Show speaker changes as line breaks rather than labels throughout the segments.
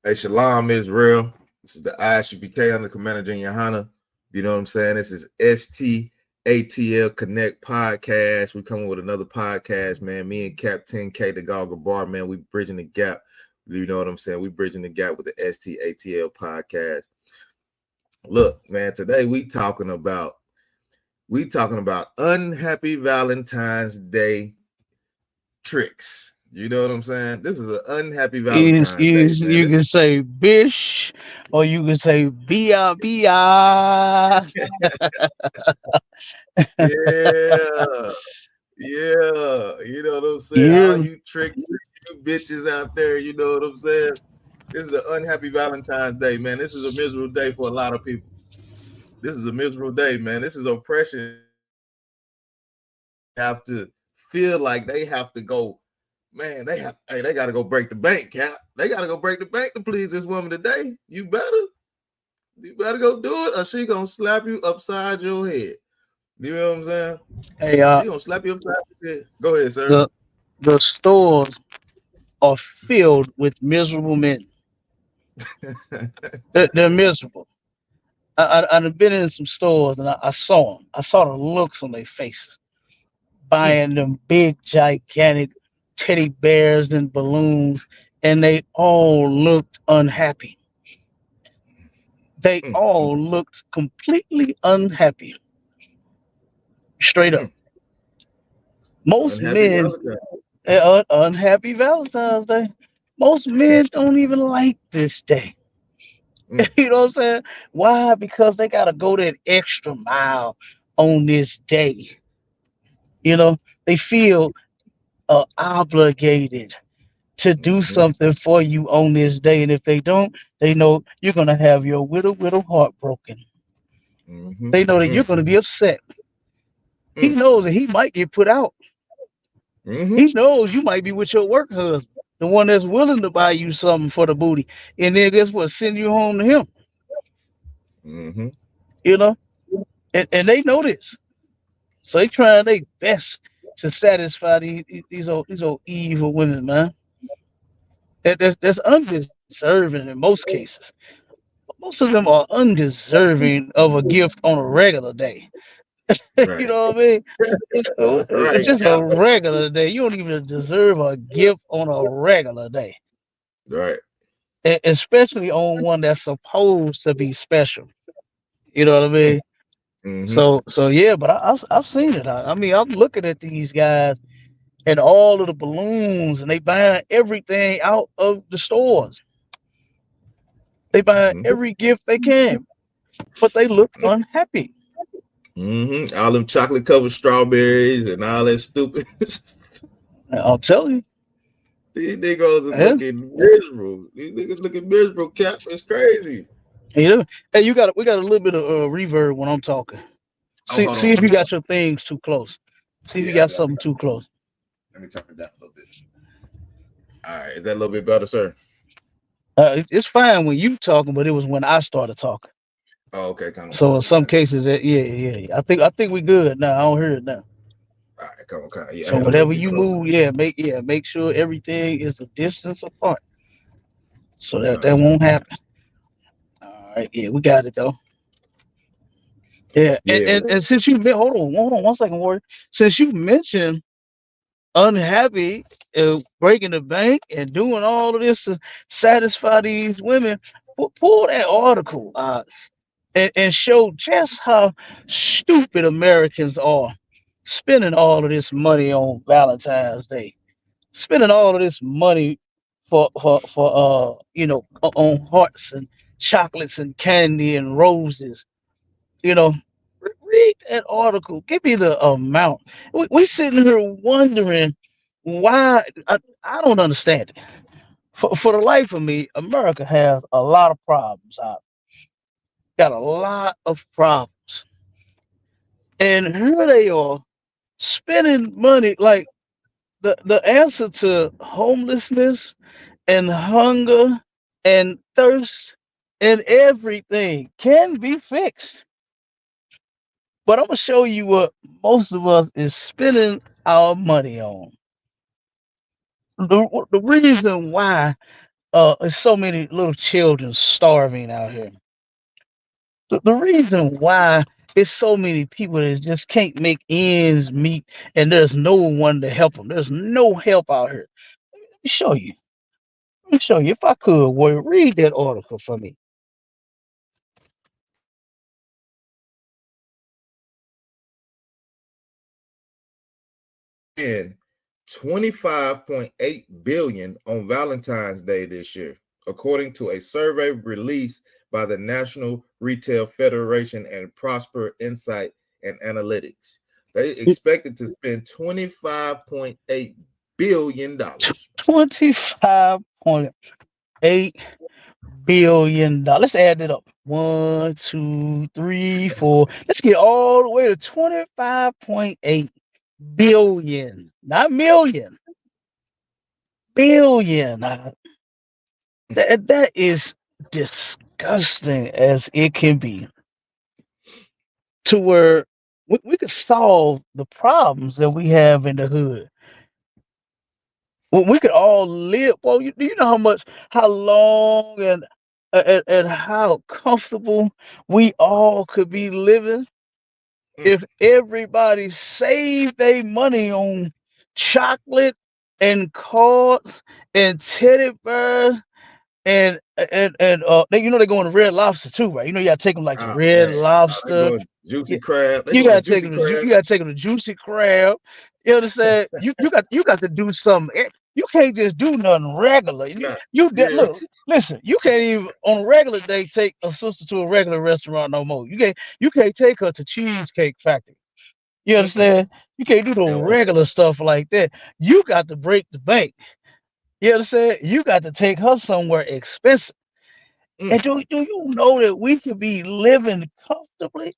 Hey, Shalom Israel. This is the ISUPK under Commander Junior Hanna. You know what I'm saying? This is STATL Connect podcast. We coming with another podcast, man. Me and Captain K, the Goggle Bar, man. We bridging the gap. You know what I'm saying? We bridging the gap with the STATL podcast. Look, man, today we talking about unhappy Valentine's Day tricks. You know what I'm saying? This is an unhappy
You,
Valentine's
you,
Day, man.
you can say bish or you can say bia bia.
Yeah, yeah. You know what I'm saying? All
You
you you bitches out there, you know what I'm saying? This is an unhappy Valentine's Day, man. This is a miserable day for a lot of people. This is a miserable day, man. This is oppression. Have to feel like they have to go, man. They got to go break the bank, Cap. They got to go break the bank to please this woman today. You better go do it, or she gonna slap you upside your head. You know what I'm saying?
hey
She gonna slap you upside your head. Go ahead, sir.
the the stores are filled with miserable men. They're miserable. I've been in some stores and I saw them. I saw the looks on their faces,
Mm,
buying them big, gigantic teddy bears and balloons, and they all looked unhappy. They
mm, mm,
all looked completely unhappy, straight up.
mm.
Most
Unhappy
men
Valentine.
are unhappy Valentine's Day. Most men don't even like this day.
Mm,
You know what I'm saying? Why? Because they got to go that extra mile on this day. You know, they feel obligated to do
mm-hmm,
something for you on this day. And if they don't, they know you're going to have your widow heart broken.
mm-hmm,
They know that you're
mm,
going to be upset. He
mm,
knows that he might get put out.
mm-hmm,
He knows you might be with your work husband, the one that's willing to buy you something for the booty. And then guess what? Send you home to him,
mm-hmm,
you know? And they know this. So they trying their best to satisfy these old evil women, man. That's undeserving in most cases. Most of them are undeserving of a gift on a regular day. You
right,
know what I mean?
right,
Just a
Cap.
regular day. You don't even deserve a gift on a regular day,
Right.
especially on one that's supposed to be special. You know what I
Mm,
mean?
mm-hmm,
So yeah, but I've seen it. I mean, I'm looking at these guys and all of the balloons, and they buying everything out of the stores. They buying
mm-hmm,
every gift they can, but they look unhappy.
mm-hmm. All them chocolate covered strawberries and all that stupid.
I'll tell you.
These niggas is
Yeah.
looking miserable. These niggas looking miserable, Cap. It's crazy.
You know, hey, we got a little bit of reverb when I'm talking.
Oh, hold
See
on.
if
Let
you
me
got your things too close. See if you
Yeah, I
got
do.
something too close.
Let me turn it down a little bit. All right. Is that a little bit better, sir?
It's fine when you talking, but it was when I started talking.
Oh, okay. Kind of,
So
kind
in
of,
some
kind of.
cases, yeah. I think we good now. I don't hear it now.
All right. Kind of, kind of. Yeah, I
So
had a little
whatever
bit
you
closer.
move, make sure everything is a distance apart, so that
Gotcha.
won't happen. All right, yeah, we got it though. Yeah, and
Yeah.
and, and since hold on 1 second, Warrior. Since you mentioned unhappy, breaking the bank and doing all of this to satisfy these women, pull that article out and show just how stupid Americans are spending all of this money on Valentine's Day, spending all of this money for on hearts and chocolates and candy and roses. You know, read that article. Give me the amount. We sitting here wondering why. I don't understand it. For the life of me, America has a lot of problems. Got a lot of problems, and here they are spending money like the answer to homelessness and hunger and thirst and everything can be fixed. But I'm gonna show you what most of us is spending our money on. The reason why there's so many little children starving out here. The reason why it's so many people that just can't make ends meet, and there's no one to help them. There's no help out here. Let me show you. Let me show you. If I could, Warrior, read that article for me.
And 25.8 billion on Valentine's Day this year, according to a survey released by the National Retail Federation and Prosper Insight and Analytics. They expected to spend $25.8 billion.
25.8 billion dollars. Let's add it up. One, two, three, four. Let's get all the way to 25.8 billion, not million, billion. That is disgusting as it can be. To where we could solve the problems that we have in the hood. Well, we could all live. Well, do you know how long and how comfortable we all could be living if everybody saved their money on chocolate and cards and teddy bears and they going to Red Lobster too, right? You gotta take them like to
Oh
Red
man, they
Lobster.
going juicy
You,
crab. They
you
going
gotta
to
take
juicy
them to
crab.
you gotta take them to Juicy Crab. You understand? You got to do something. You can't just do nothing regular.
Nah, yeah,
Look, listen. You can't even on a regular day take a sister to a regular restaurant no more. You can't take her to Cheesecake Factory. You
mm-mm.
understand? You can't do the
They don't want that.
regular stuff like that. You got to break the bank. You understand? You got to take her somewhere expensive.
Mm,
And do you know that we could be living comfortably?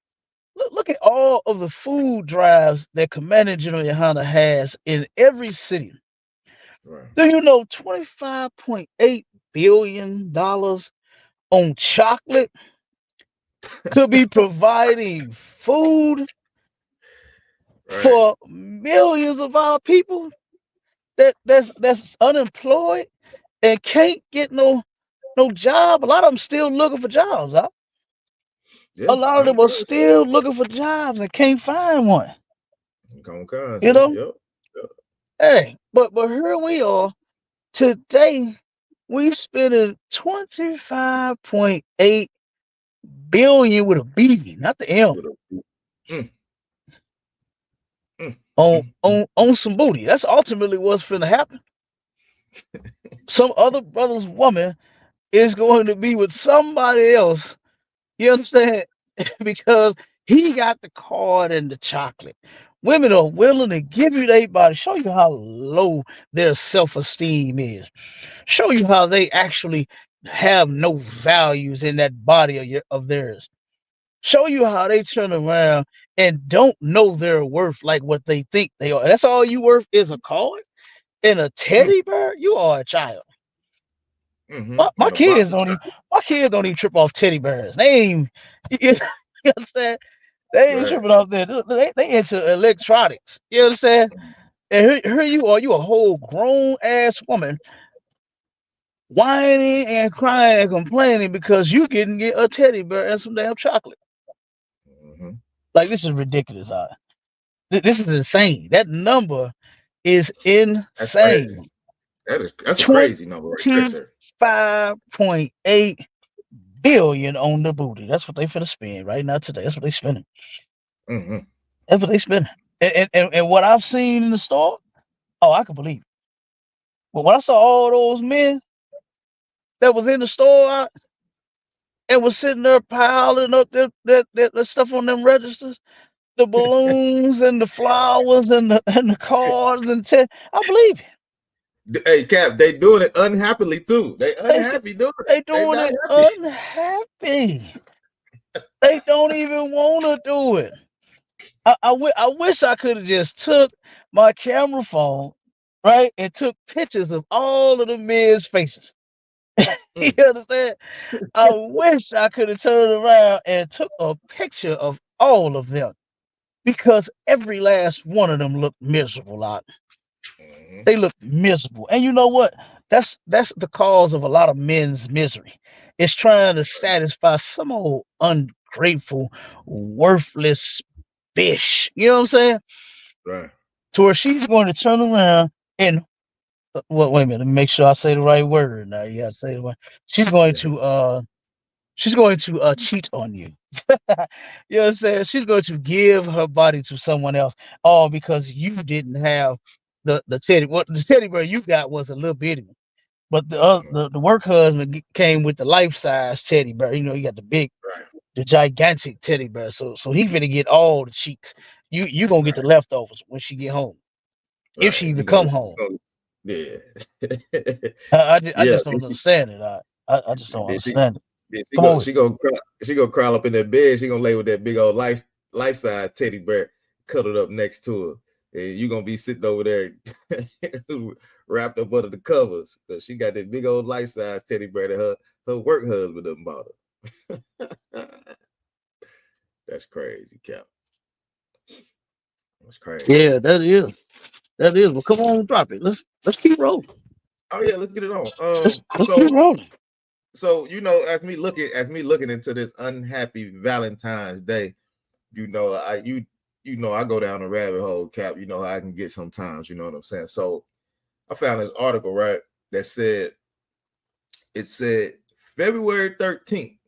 Look at all of the food drives that Commander General Yohana has in every city.
right.
Do you know $25.8 billion on chocolate could be providing food
Right.
for millions of our people that's unemployed and can't get no job? A lot of them still looking for jobs. Huh? A
Yeah,
lot of
come
them are
cuz.
still looking for jobs and can't find one.
Come cuz,
You
yeah.
know,
Yep. Yep.
hey, but here we are today. We spending 25.8 billion with a B, not the M,
With a mm, mm,
on
mm, mm.
on some booty. That's ultimately what's finna happen. Some other brother's woman is going to be with somebody else. You understand? Because he got the card and the chocolate. Women are willing to give you their body, show you how low their self-esteem is, show you how they actually have no values in that body of theirs, show you how they turn around and don't know their worth like what they think they are. That's all you worth is a card and a
Mm,
teddy bear. You are a child.
mm-hmm.
My
And a box
kids
of
don't even
chocolate.
my kids don't even trip off teddy bears. They ain't you, you understand? They ain't
Right.
tripping off there. They into electronics. You understand? And here you are, you a whole grown ass woman whining and crying and complaining because you couldn't get a teddy bear and some damn chocolate.
Mm-hmm.
Like this is ridiculous. This is insane. That number is
That's crazy.
insane.
That's a crazy number right there, sir.
25.8 billion on the booty. That's what they finna spend right now today. That's what they spending.
Mm-hmm.
That's what they spending. And what I've seen in the store, oh, I can believe it. But when I saw all those men that was in the store and was sitting there piling up that stuff on them registers, the balloons and the flowers and the cards I believe it.
Hey, Cap, they doing it unhappily too. They
They st-
unhappy doing it.
they
They
doing
not
it
happy.
unhappy. They don't even want to do it. I wish I could have just took my camera phone, right, and took pictures of all of the men's faces. You
Mm,
understand? I wish I could have turned around and took a picture of all of them because every last one of them looked miserable out.
mm-hmm.
They looked miserable. And you know what? that's the cause of a lot of men's misery. It's trying to satisfy some old ungrateful, worthless bitch. You know what I'm saying?
Right.
To where she's going to turn around and well, wait a minute, let me make sure I say the right word. Now you gotta say the right. She's going
Yeah.
to cheat on you. You know what I'm saying? She's going to give her body to someone else, all because you didn't have the teddy. What the teddy bear you got was a little bitty one, but the work husband came with the life size teddy bear. You know, you got the big,
Right.
the gigantic teddy bear. So he finna get all the cheeks. You gonna get the
Right.
leftovers when she get home, if she
Right.
even
You
come
gonna,
home.
yeah.
I
Yeah.
just don't understand it. I just don't
Then
understand it.
she
Come
go
on with
she gonna crawl, she gonna crawl up in that bed. She gonna lay with that big old life size teddy bear cuddled up next to her, and you gonna be sitting over there wrapped up under the covers because she got that big old life size teddy bear that her work husband done bought her. That's crazy, Cap. That's
it.
crazy.
Yeah, that is. That is. Well, come on, drop it. Let's keep rolling.
Oh yeah, let's get it on.
Let's keep
So
rolling.
as me looking into this unhappy Valentine's Day, you know, I go down a rabbit hole, Cap. You know how I can get sometimes, you know what I'm saying? So I found this article, right, that said February 13th.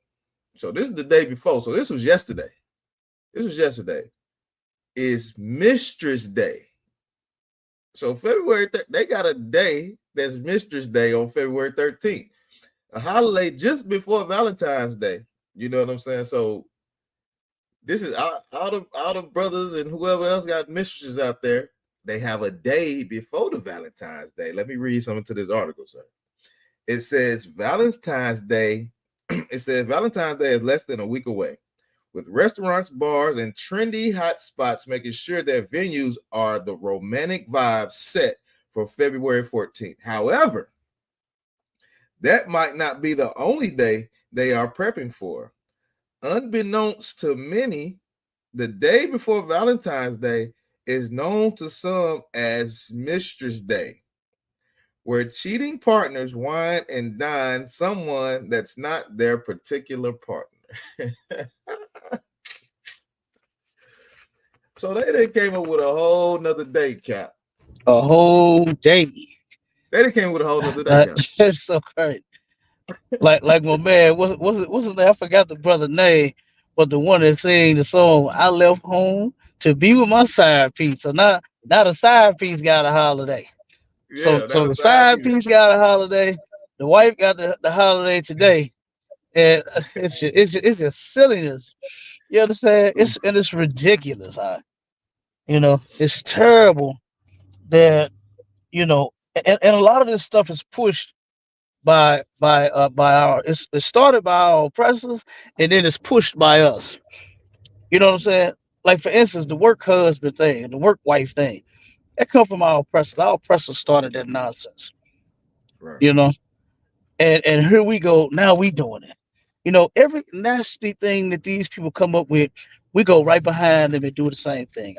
So this is the day before. So this was yesterday. This was yesterday. Is Mistress Day. So they got a day that's Mistress Day on February 13th. A holiday just before Valentine's Day. You know what I'm saying? So this is out of brothers and whoever else got mistresses out there. They have a day before the Valentine's Day. Let me read something to this article, sir. It says Valentine's Day. It says Valentine's Day is less than a week away, with restaurants, bars, and trendy hot spots making sure their venues are the romantic vibes set for February 14th. However, that might not be the only day they are prepping for. Unbeknownst to many, the day before Valentine's Day is known to some as Mistress Day, where cheating partners wine and dine someone that's not their particular partner. So they done came up with a whole nother day, Cap.
A whole day.
They done came with a whole nother day, Cap.
That's so crazy. Like my man, what's his name? I forgot the brother name, but the one that sang the song "I Left Home to Be with My Side Piece." So now the side piece got a holiday. So
Yeah,
so
that
the
aside
side
piece.
piece got a holiday. The wife got the holiday today, and it's just silliness. You understand? It's ridiculous. It's terrible that and a lot of this stuff is pushed by our it started by our oppressors and then it's pushed by us. You know what I'm saying? Like for instance, the work husband thing, the work wife thing, that come from our oppressors. Our oppressors started that nonsense.
Right.
You know, and here we go. Now we doing it. Every nasty thing that these people come up with, we go right behind them and do the same thing.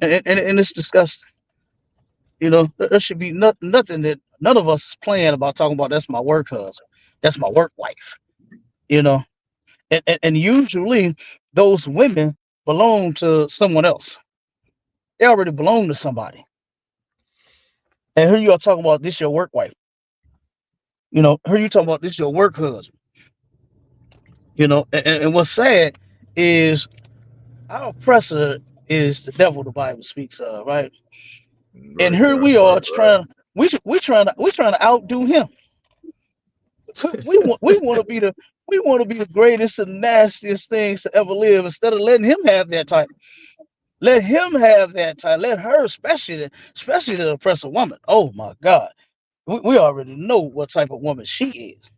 And it's disgusting. There should be nothing that none of us is playing about talking about. That's my work husband. That's my work wife. You know, and usually those women belong to someone else. They already belong to somebody. And here you are talking about this your work wife. Here you talking about this your work husband. And what's sad is our oppressor is the devil the Bible speaks of, right? And
Right,
here
Cap.
we are
Right.
we trying to outdo him. We want to be the greatest and nastiest things to ever live instead of letting him have that type. Let him have that time. Let her, especially the oppressive woman. Oh my God, we already know what type of woman she is.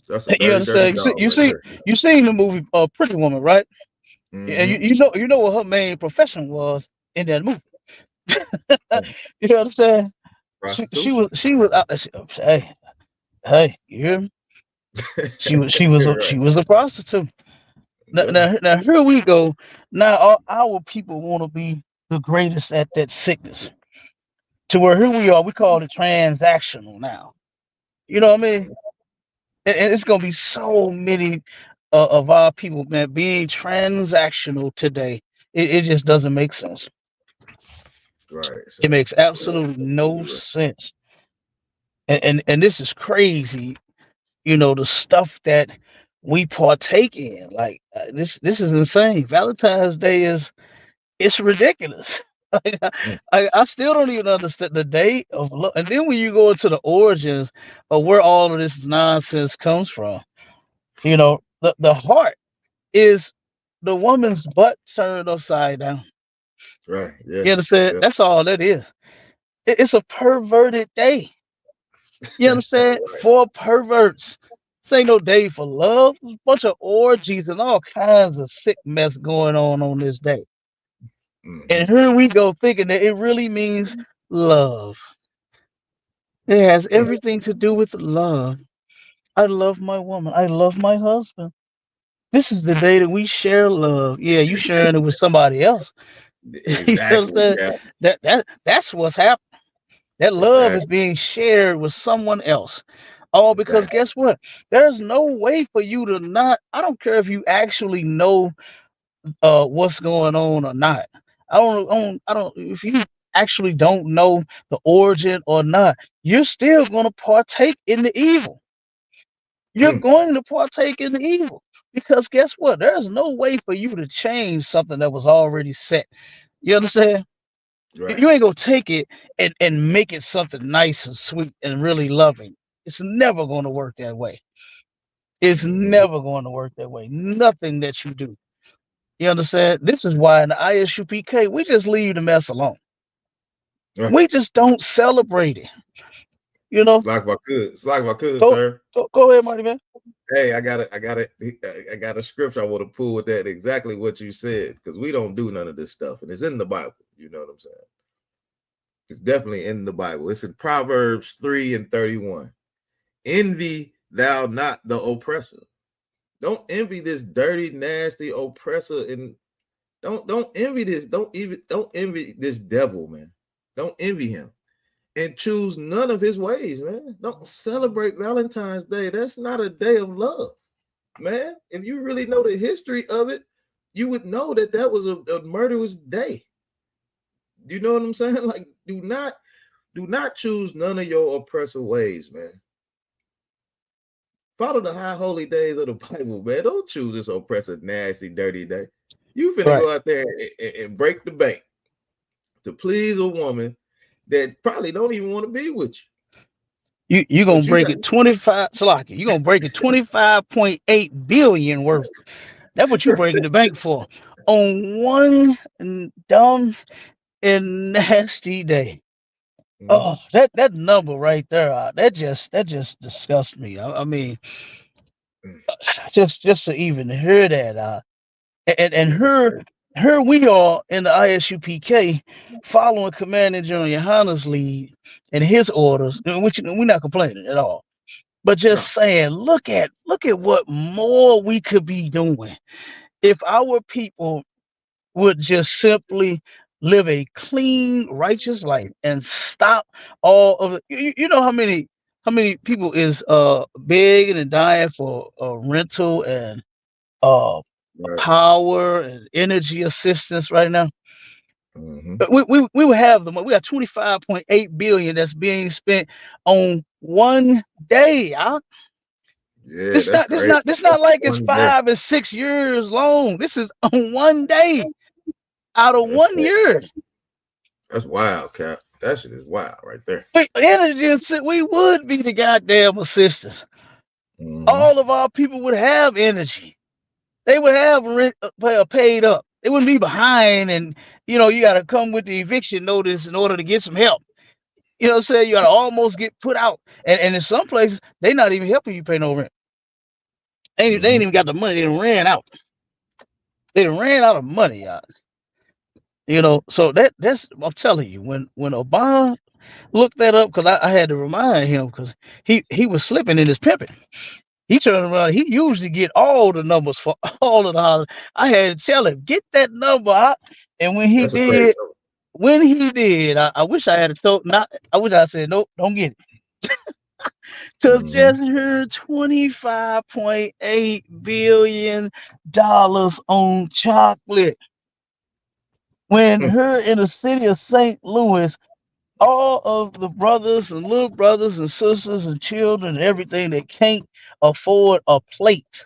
That's a
You
dirty, dirty
understand?
dog right there.
You seen the movie Pretty Woman, right? And you,
Mm-hmm.
you know what her main profession was in that movie. You understand? She was
Prostitution.
hey, you hear me? She
Right.
was a prostitute. Now,
Yeah.
now here we go. Now our people want to be the greatest at that sickness. to where here we are, we call it transactional now. You know what I mean? And it's gonna be so many of our people, man, being transactional today. It just doesn't make sense.
Right,
It
sir.
makes
You're
absolutely no
absolutely right.
sense. And this is crazy. You know, the stuff that we partake in, like this is insane. Valentine's Day is it's ridiculous. Like,
Mm,
I still don't even understand the date of love. And then when you go into the origins of where all of this nonsense comes from, you know, the heart is the woman's butt turned upside down.
right. Yeah.
You understand?
Yeah.
That's all that is. It's a perverted day. You understand?
Right.
For perverts. This ain't no day for love. There's a bunch of orgies and all kinds of sick mess going on this day.
Hmm.
And here we go thinking that it really means love. It has
Mm,
everything to do with love. I love my woman. I love my husband. This is the day that we share love. Yeah, you sharing it with somebody else. You
exactly.
understand?
Yeah.
That's what's happening. That love is
Exactly.
being shared with someone else. All because
Exactly.
guess what? There's no way for you to not. I don't care if you actually know what's going on or not. I don't. If you actually don't know the origin or not, you're still going to partake in the evil. You're
Mm,
going to partake in the evil because guess what? There's no way for you to change something that was already set. You understand?
right.
You ain't gonna take it and make it something nice and sweet and really loving. It's never gonna work that way. It's
Hmm.
never going to work that way. Nothing that you do. You understand? This is why in the ISUPK we just leave the mess alone.
Right.
We just don't celebrate it. You
It's
know?
like if I could. It's like if I could,
Go
sir.
go ahead, Mighty Man.
Hey, I got a scripture I want to pull with that exactly what you said because we don't do none of this stuff, and it's in the Bible. You know what I'm saying? It's definitely in the Bible. It's in Proverbs 3:31. Envy thou not the oppressor. Don't envy this dirty, nasty oppressor, and don't envy this. Don't envy this devil, man. Don't envy him. And choose none of his ways, man. Don't celebrate Valentine's Day. That's not a day of love, man. If you really know the history of it, you would know that that was a murderous day. You know what I'm saying? Like, do not choose none of your oppressive ways, man. Follow the high holy days of the Bible, man. Don't choose this oppressive, nasty, dirty day. You finna
Right.
go out there and break the bank to please a woman that probably don't even want to be with you.
You gonna
But you
break
got
it 25 Salaki, you gonna break it 25.8 billion worth. That's what you breaking the bank for. On one dumb and nasty day.
mm-hmm,
Oh, that number right there, that just disgusts me. I mean, just to even hear that, and
yeah, that's
her
crazy.
her we are in the ISUPK following Commander General Yohana's lead and his orders, which we're not complaining at all. But
No,
just saying, look at what more we could be doing if our people would just simply live a clean, righteous life and stop all of it. You know how many people is begging and dying for rental and uh
right.
power and energy assistance right now.
Mm-hmm.
We will have the money. We got 25.8 billion that's being spent on one day.
Yeah,
This
that's
not this
crazy.
not this
That's
not like it's
one day.
5 and 6 years long. This is on one day out of
That's
one
crazy.
year.
That's wild, Cap. That shit is wild right there.
Energy we would be the goddamn assistants.
Mm-hmm.
All of our people would have energy. They would have rent paid up. They wouldn't be behind, and you got to come with the eviction notice in order to get some help. You know what I'm saying? You got to almost get put out, and in some places they not even helping you pay no rent. They ain't
Mm-hmm.
even got the money. They done ran out. They done ran out of money. So that's I'm telling you, when Obama looked that up, because I had to remind him, because he was slipping in his pimping. He turned around. He usually get all the numbers for all of the holidays. I had to tell him, get that number out. And when he
That's a crazy
did,
number.
when he did, I wish I had told not. I wish I said nope, don't get it. Cause
Mm-hmm.
just heard $25.8 billion on chocolate. When her in the city of St. Louis, all of the brothers and little brothers and sisters and children and everything that can't afford a plate,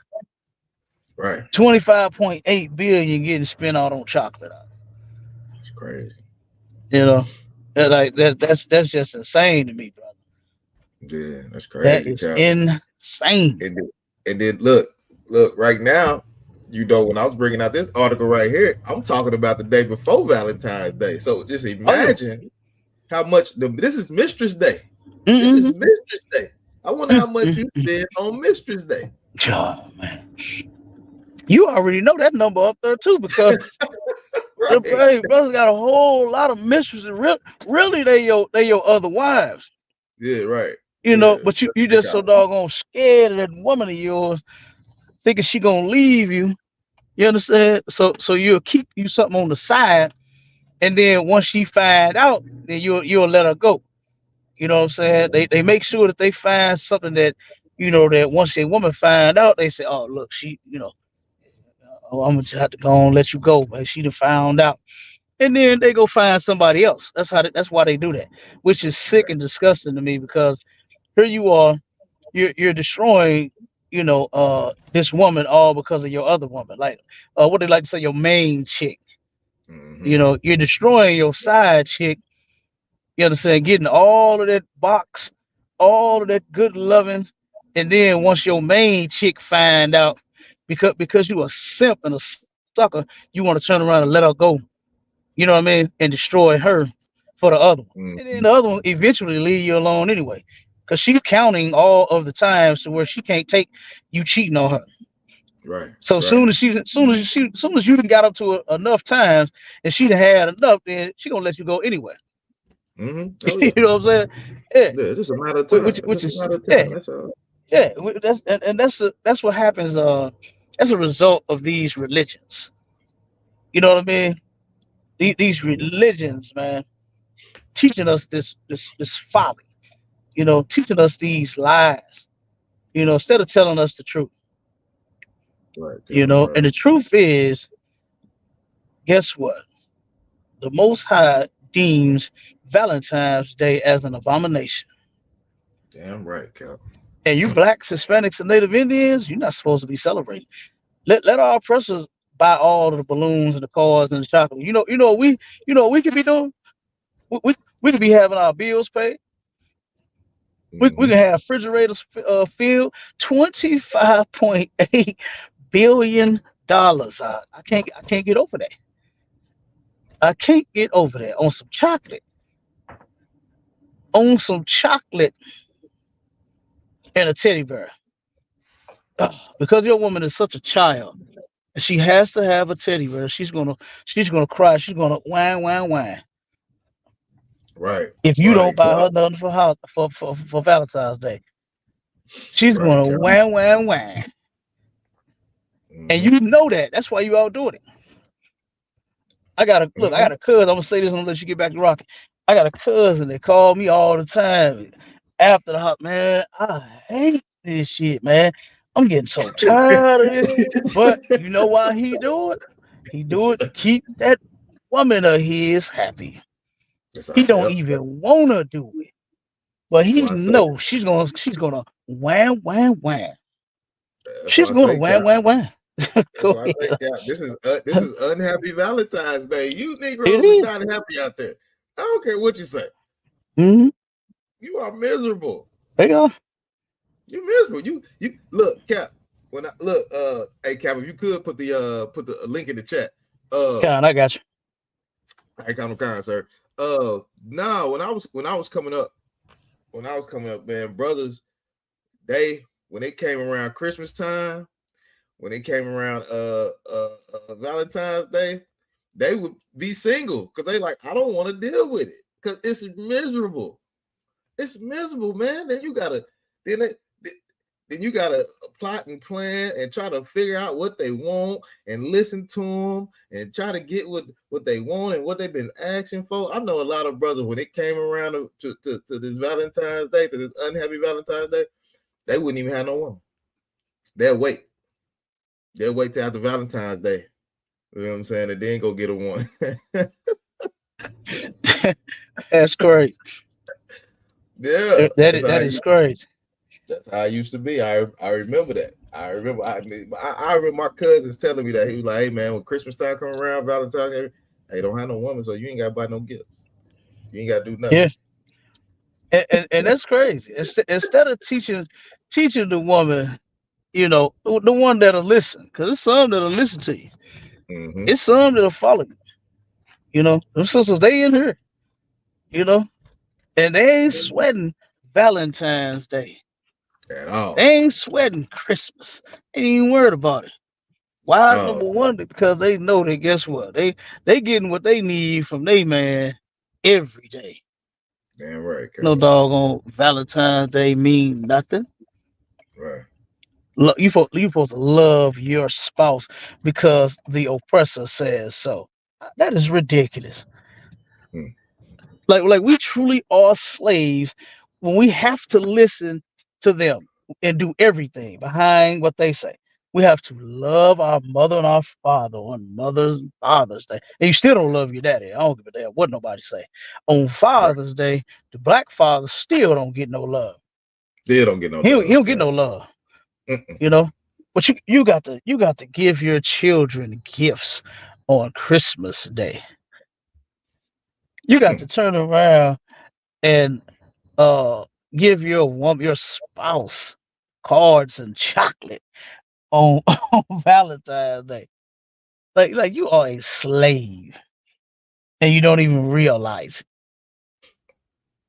Right.
25.8 billion getting spent out on chocolate.
It's crazy.
You know, like that's just insane to me, brother.
Yeah, that's
That
crazy,
is
Cap.
insane.
And then look, right now, when I was bringing out this article right here, I'm talking about the day before Valentine's Day. So just
Oh yeah.
imagine how much this is Mistress Day. This is
Mm-hmm.
Mistress Day. I wonder how much you
Mm-hmm.
spend on Mistress Day.
Oh man, you already know that number up there too because the
Right.
hey, brothers got a whole lot of mistresses. Really, they your other wives.
Yeah, right.
You know,
Yeah.
but you
Let's
you
check
just so
out.
doggone scared of that woman of yours, thinking she gonna leave you. You understand? So you'll keep you something on the side, and then once she find out, then you'll let her go. You know what I'm saying? They make sure that they find something that that once a woman find out, they say, oh look, she oh, I'm gonna just have to go and let you go, but she done found out, and then they go find somebody else. That's why they do that, which is sick and disgusting to me because here you are, you're destroying this woman all because of your other woman, like what they like to say, your main chick.
Mm-hmm.
You're destroying your side chick. You understand? Getting all of that box, all of that good loving, and then once your main chick find out, because you a simp and a sucker, you want to turn around and let her go. You know what I mean? And destroy her for the other one, and then
Mm-hmm.
the other one eventually leave you alone anyway, because she's counting all of the times to where she can't take you cheating on her.
Right.
So
Right.
soon as you done got up to enough times and she done had enough, then she gonna let you go anyway.
Mm-hmm. Oh
You
yeah.
know what I'm saying? Yeah.
Yeah. Just a matter of
Which
time.
which
Just a
is
matter of
yeah,
time. That's all.
yeah. That's what happens as a result of these religions. You know what I mean? These religions, man, teaching us this folly. Teaching us these lies. Instead of telling us the truth.
Right, Cap. Right.
And the truth is, guess what? The Most High deems Valentine's Day as an abomination.
Damn right, Cap.
And you blacks, Hispanics, and Native Indians, you're not supposed to be celebrating. Let our oppressors buy all of the balloons and the cars and the chocolate. You know what we could be doing? We could be having our bills paid. We
Mm-hmm.
can have refrigerators filled. $25.8 billion. I can't get over that. I can't get over that on some chocolate. On some chocolate and a teddy bear. Ugh, because your woman is such a child, and she has to have a teddy bear. She's gonna cry. She's gonna whine, whine, whine.
Right.
If you don't
Right,
buy
Cap.
her nothing for Valentine's Day, she's
Right,
gonna
Cap.
whine, whine, whine. And
Mm-hmm.
you know that. That's why you all doing it. I got a look. I
Mm-hmm.
got a cousin. I'm gonna say this and let you get back to rocking. I got a cousin that called me all the time after the hot man. I hate this shit, man. I'm getting so tired of this. But you know why he do it? He do it to keep that woman of his happy.
That's
He
all.
don't
Yep.
even wanna do it, but
That's
he
why I say.
knows she's gonna wham wham wham.
That's
She's
why I
gonna
say,
wham
Cap.
wham wham.
That's
Go
why I say,
ahead.
Cap. This is unhappy Valentine's Day. You
It
Negroes is
is.
not happy out there. I don't care what you say.
Mm-hmm.
You are miserable.
There you go.
You miserable. You look, Cap. When I look, hey Cap, if you could put the link in the chat.
Con, I got you.
I kind of kind, sir. No, when I was coming up, man, brothers, when they came around Christmas time, when they came around Valentine's Day, they would be single because they like, I don't want to deal with it because it's miserable. It's miserable, man. Then you gotta then they, then you gotta plot and plan and try to figure out what they want and listen to them and try to get what they want and what they've been asking for. I know a lot of brothers when it came around to this Valentine's Day, to this unhappy Valentine's Day, they wouldn't even have no woman. They'll wait. They'll wait till after Valentine's Day. You know what I'm saying? And then go get a one.
That's crazy.
Yeah,
That is crazy.
that's how I used to be. I remember that. I remember my cousins telling me that. He was like, "Hey man, when Christmas time come around, Valentine's Day, hey, don't have no woman, so you ain't got to buy no gift. You ain't got to do nothing."
Yeah, and that's crazy. Instead of teaching the woman, the one that'll listen, because it's some that'll listen to you.
Mm-hmm.
It's some that'll follow you. Them sisters, they in here. You know, and they ain't sweating Valentine's Day.
At all.
They ain't sweating Christmas. They ain't even worried about it. Why?
Oh,
Number one, because they know that guess what? They getting what they need from their man every day.
damn right,
No
Cap.
doggone Valentine's Day mean nothing.
Right.
You supposed to love your spouse because the oppressor says so. That is ridiculous.
Hmm.
Like we truly are slaves when we have to listen to them and do everything behind what they say. We have to love our mother and our father on Father's Day. And you still don't love your daddy. I don't give a damn what nobody say. On
Right.
Father's Day, the black father still don't get no love.
Still don't get no
He
love,
don't get
Cap.
no love,
Mm-mm.
you know. But you got to give your children gifts on Christmas Day. You got to turn around and uh give your spouse cards and chocolate on on Valentine's Day. Like you are a slave and you don't even realize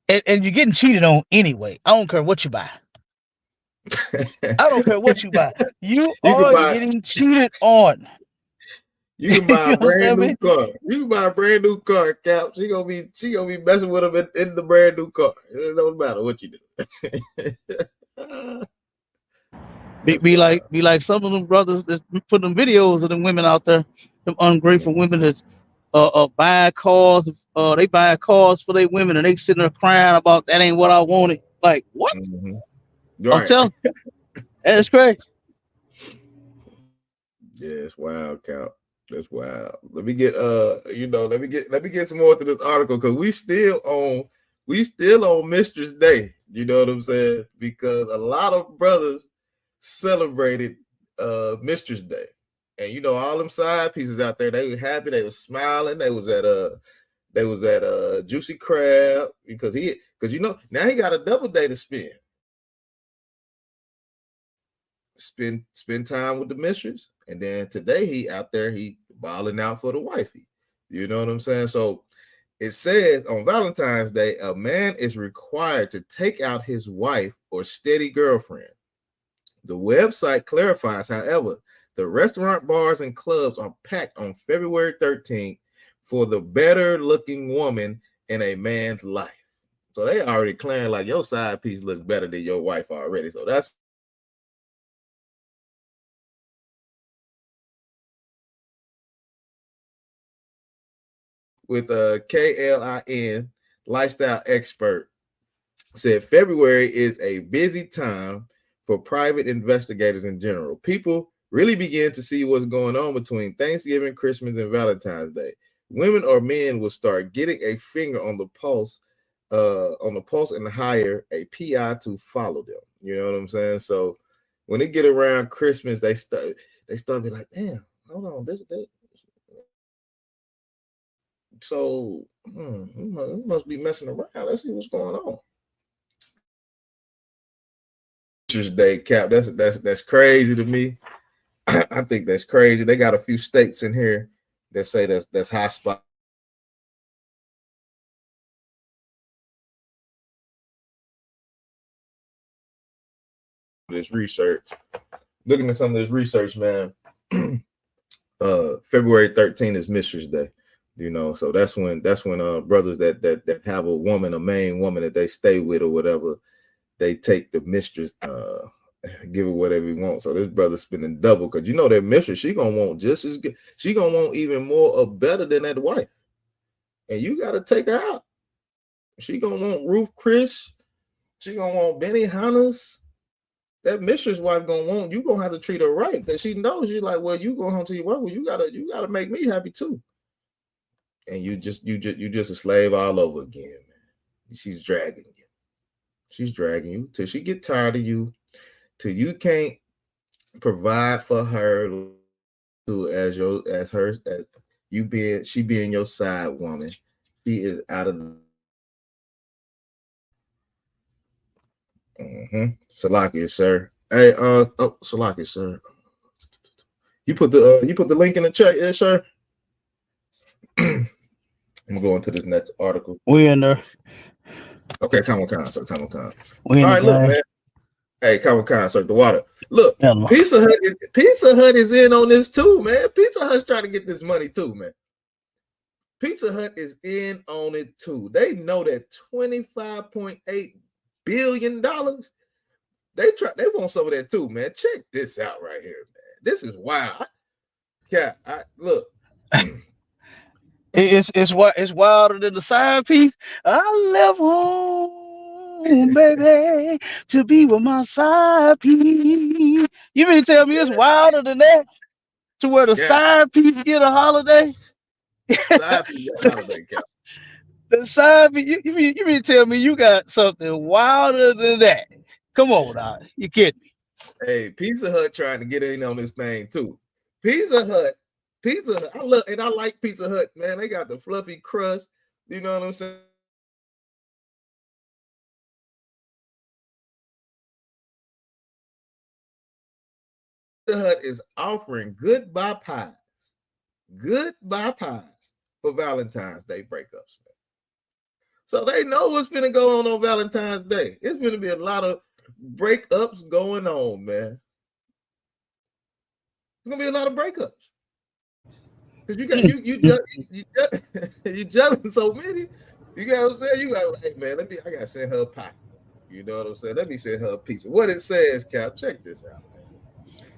it. And you're getting cheated on anyway. I don't care what you buy. I don't care what you buy. You
you can
are
buy
getting cheated on.
you can buy a
You
brand
understand
new
me?
car. You can buy a brand new car, Cap. She gonna be messing with him in the brand new car. It don't matter what you do.
Be,
That's
be like
wild.
be like some of them brothers that put them videos of them women out there, them ungrateful
Mhm.
women that buying cars, they buying cars for their women and they sitting there crying about that ain't what I wanted. Like what?
Mhm.
I'm
Right.
telling you, that's crazy.
Yeah, it's wild, Cap. That's wild. Let me get some more to this article because we still on Mistress Day. You know what I'm saying? Because a lot of brothers celebrated Mistress Day. And all them side pieces out there, they were happy, they was smiling, they was at Juicy Crab because now he got a double day to spend time with the mistress, and then today he out there he balling out for the wifey. You know what I'm saying? So it says on Valentine's Day, a man is required to take out his wife or steady girlfriend. The website clarifies, however, the restaurant, bars, and clubs are packed on February 13th for the better looking woman in a man's life. So they already declaring like your side piece looks better than your wife already. So that's with a KLIN lifestyle expert said February is a busy time for private investigators in general. People really begin to see what's going on between Thanksgiving, Christmas, and Valentine's Day. Women or men will start getting a finger on the pulse and hire a PI to follow them. You know what I'm saying? So when they get around Christmas, they start be like, damn, hold on, this so we must be messing around. Let's see what's going on. Teachers Day, Cap. That's crazy to me. I think that's crazy. They got a few states in here that say that's high spot. This research, looking at some of this research, man. February 13th is Mistress Day. So that's when brothers that have a main woman that they stay with or whatever, they take the mistress give it whatever he wants. So this brother spending double because you know that mistress, she gonna want just as good. She gonna want even more or better than that wife, and you got to take her out. She gonna want Ruth Chris. She gonna want Benny Hanna's. That mistress wife gonna want you. Gonna have to treat her right because she knows you. Like, well, you go home to your wife. Well, you gotta make me happy too. And you just a slave all over again, man. She's dragging you. She's dragging you till she get tired of you, till you can't provide for her to as you being she being your side woman. She is out of Salakia, sir. Hey, Salakia, sir. You put the link in the chat, yeah, sir. I'm gonna go into this next article.
We in there.
Okay, Comic Con, sir. Comic Con.
We
All
in the
right, look,
game.
man. Hey, Comic Con, sir. The water. Look,
Yeah, Lord.
Pizza Hut is in on this too, man. Pizza Hut's trying to get this money too, man. Pizza Hut is in on it too. They know that $25.8 billion. They want some of that too, man. Check this out right here, man. This is wild. Yeah, look.
It's wilder than the side piece. I left home, baby, to be with my side piece. You mean to tell me it's wilder than that? To where the
Yeah,
side piece get a holiday?
side piece holiday cap.
The side piece, you mean to tell me you got something wilder than that? Come on now. You kidding me?
Hey, Pizza Hut trying to get in on this thing too. Pizza Hut, Pizza Hut. I like Pizza Hut, man. They got the fluffy crust. You know what I'm saying? Pizza Hut is offering goodbye pies for Valentine's Day breakups. Man. So they know what's gonna go on Valentine's Day. It's gonna be a lot of breakups going on, man. It's gonna be a lot of breakups because you got you juggling so many. You got what I'm saying? You got, hey man, I gotta send her a pie. You know what I'm saying? Let me send her a pizza. What it says, Cap, check this out, man.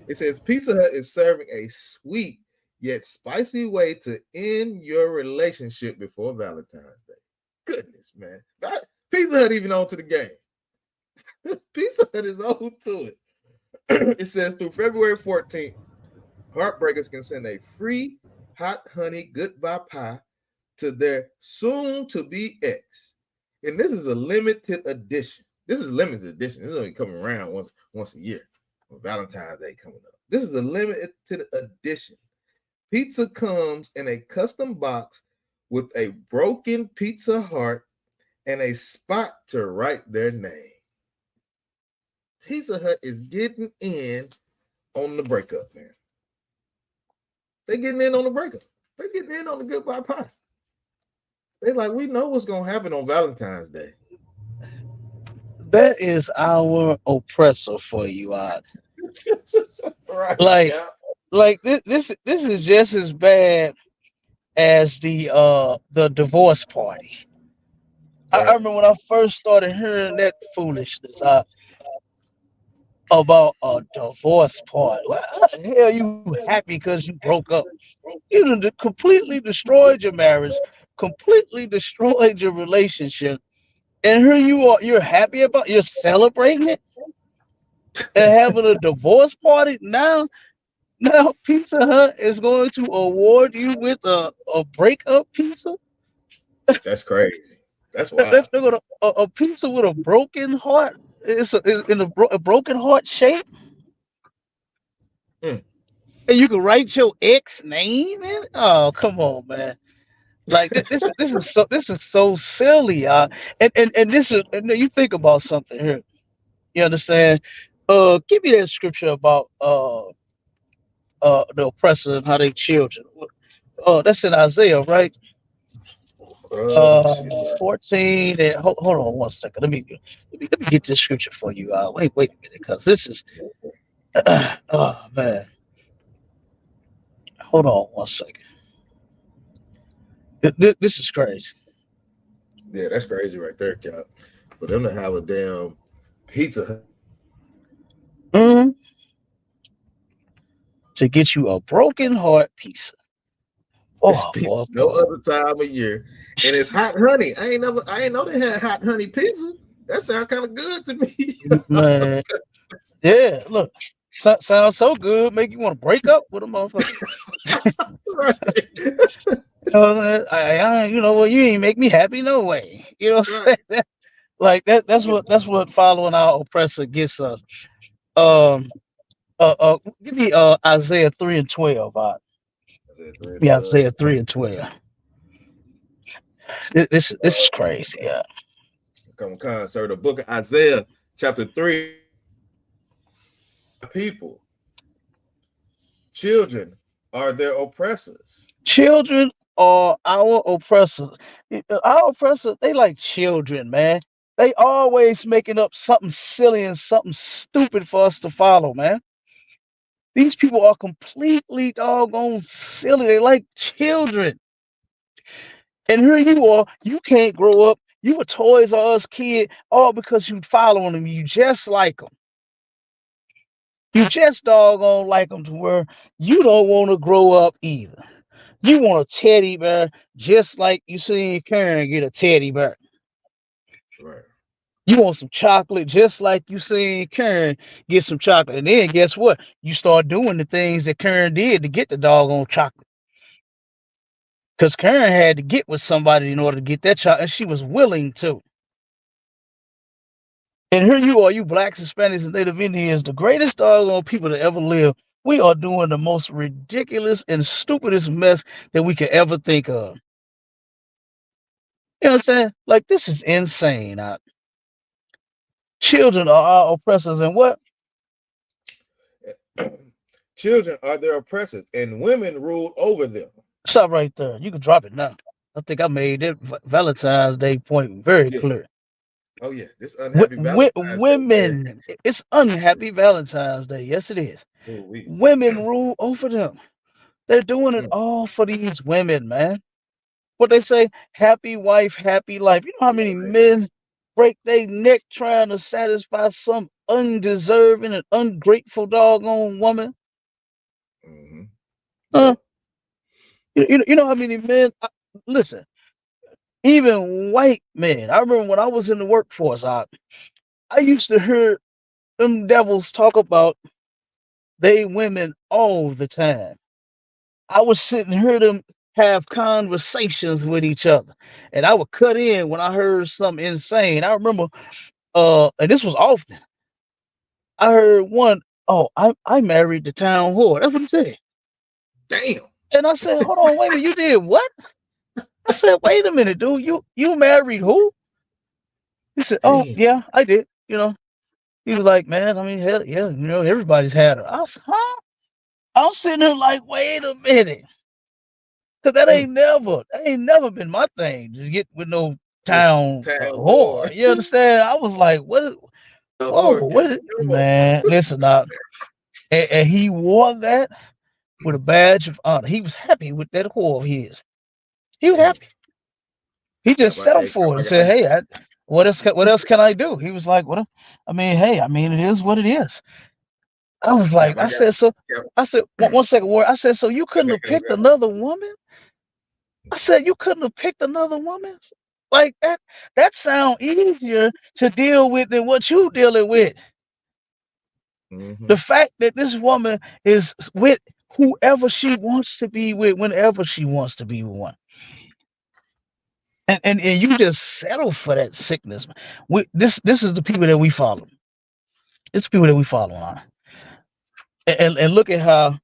It says Pizza Hut is serving a sweet yet spicy way to end your relationship before Valentine's Day. Goodness, man. Pizza Hut even on to the game. Pizza Hut is on to it. It says through February 14th, heartbreakers can send a free hot honey goodbye pie to their soon-to-be ex. And this is a limited edition. This is limited edition. This is only coming around once a year. Valentine's Day coming up. This is a limited edition. Pizza comes in a custom box with a broken pizza heart and a spot to write their name. Pizza Hut is getting in on the breakup, man. They getting in on the breakup. They getting in on the goodbye pie. They like, we know what's gonna happen on Valentine's Day.
That is our oppressor for you,
Right,
like
yeah.
this is just as bad as the divorce party. I
Right.
remember when I first started hearing that foolishness about a divorce party. Well, how the hell you happy because you broke up? You done completely destroyed your marriage, completely destroyed your relationship, and here you are. You're happy about. You're celebrating it and having a divorce party now. Now Pizza Hut is going to award you with a breakup pizza.
That's crazy. That's
They're
wild.
going to a pizza with a broken heart. It's in a broken heart shape,
Mm.
and you can write your ex name in it. Oh, come on, man! Like this is so silly, and this is and you think about something here. You understand? Give me that scripture about the oppressor and how they children. That's in Isaiah, right?
Let me see.
14. And, hold on one second. Let me get this scripture for you. Wait a minute, because this is oh man. Hold on one second. This is crazy.
Yeah, that's crazy right there, Cap. For them to have a damn Pizza Hut.
hmm To get you a broken heart pizza.
It's
Oh
pizza
boy,
no
boy.
other time of year, and it's hot honey. I ain't know they had hot honey pizza. That sounds kind of good to me.
Man, yeah. Look, sounds so good, make you want to break up with a motherfucker.
Right,
You know, you know what? You ain't make me happy no way. You know what I'm
right.
saying? Like that. That's what following our oppressor gets us. Um. Give me Isaiah 3:12.
I said 3 and
Yeah,
12.
Isaiah 3:12. This is crazy. Yeah.
Come, sir. The book of Isaiah, chapter 3. People, children are their oppressors.
Children are our oppressors. Our oppressors, they like children, man. They always making up something silly and something stupid for us to follow, man. These people are completely doggone silly. They like children. And here you are, you can't grow up. You a Toys R Us kid, all because you following them. You just like them. You just doggone like them to where you don't want to grow up either. You want a teddy bear just like you seen Karen get a teddy bear.
Right.
You want some chocolate just like you seen Karen get some chocolate. And then guess what? You start doing the things that Karen did to get the doggone chocolate. Because Karen had to get with somebody in order to get that chocolate, and she was willing to. And here you are, you blacks, Hispanics, and Native Indians, the greatest doggone people to ever live. We are doing the most ridiculous and stupidest mess that we could ever think of. You know what I'm saying? Like, this is insane. Children are our oppressors, and what?
Children are their oppressors, and women rule over them.
Stop right there. You can drop it now. I think I made that Valentine's Day point very
Yeah.
clear.
Oh yeah. This unhappy Valentine's Day, man.
Women, it's unhappy Valentine's Day. Yes, it is.
Oh, we.
Women rule over them. They're doing it
Mm,
all for these women, man. What they say, happy wife, happy life. You know how many
right.
men break their neck trying to satisfy some undeserving and ungrateful doggone woman?
Mm-hmm.
Huh?
Yep.
You know how many men? Listen, even white men. I remember when I was in the workforce, I used to hear them devils talk about they women all the time. I would sit and hear them have conversations with each other, and I would cut in when I heard something insane. I remember, and this was often. I heard one, "Oh, I married the town whore." That's what he said,
Damn.
and I said, "Hold on, wait a minute, you did what?" I said, "Wait a minute, dude, you married who?" He said, "Oh,
Damn.
yeah, I did." He was like, "Man, I mean, hell, yeah, everybody's had her." I said, "Huh?" I'm sitting here like, "Wait a minute." Cause
Mm.
that ain't never been my thing to get with no town
Town
whore.
boy.
You understand? I was like, what is, whoa,
Lord,
what
God,
is,
come
man, listen up. And he wore that with a badge of honor. He was happy with that whore of his. He was
Damn.
happy. He just settled
Hey,
for it and
I
said,
got
"Hey, what else can I do?" He was like, "What? I mean, hey, I mean, it is what it is." I was
Cap,
like,
I
I
got
said, so,
Cap.
I said, one second, word. I said, so you couldn't have picked
Okay.
another woman? I said, you couldn't have picked another woman? Like that, that sound easier to deal with than what you dealing with.
Mm-hmm.
The fact that this woman is with whoever she wants to be with, whenever she wants to be with one. And you just settle for that sickness. This is the people that we follow. It's the people that we follow on. And look at how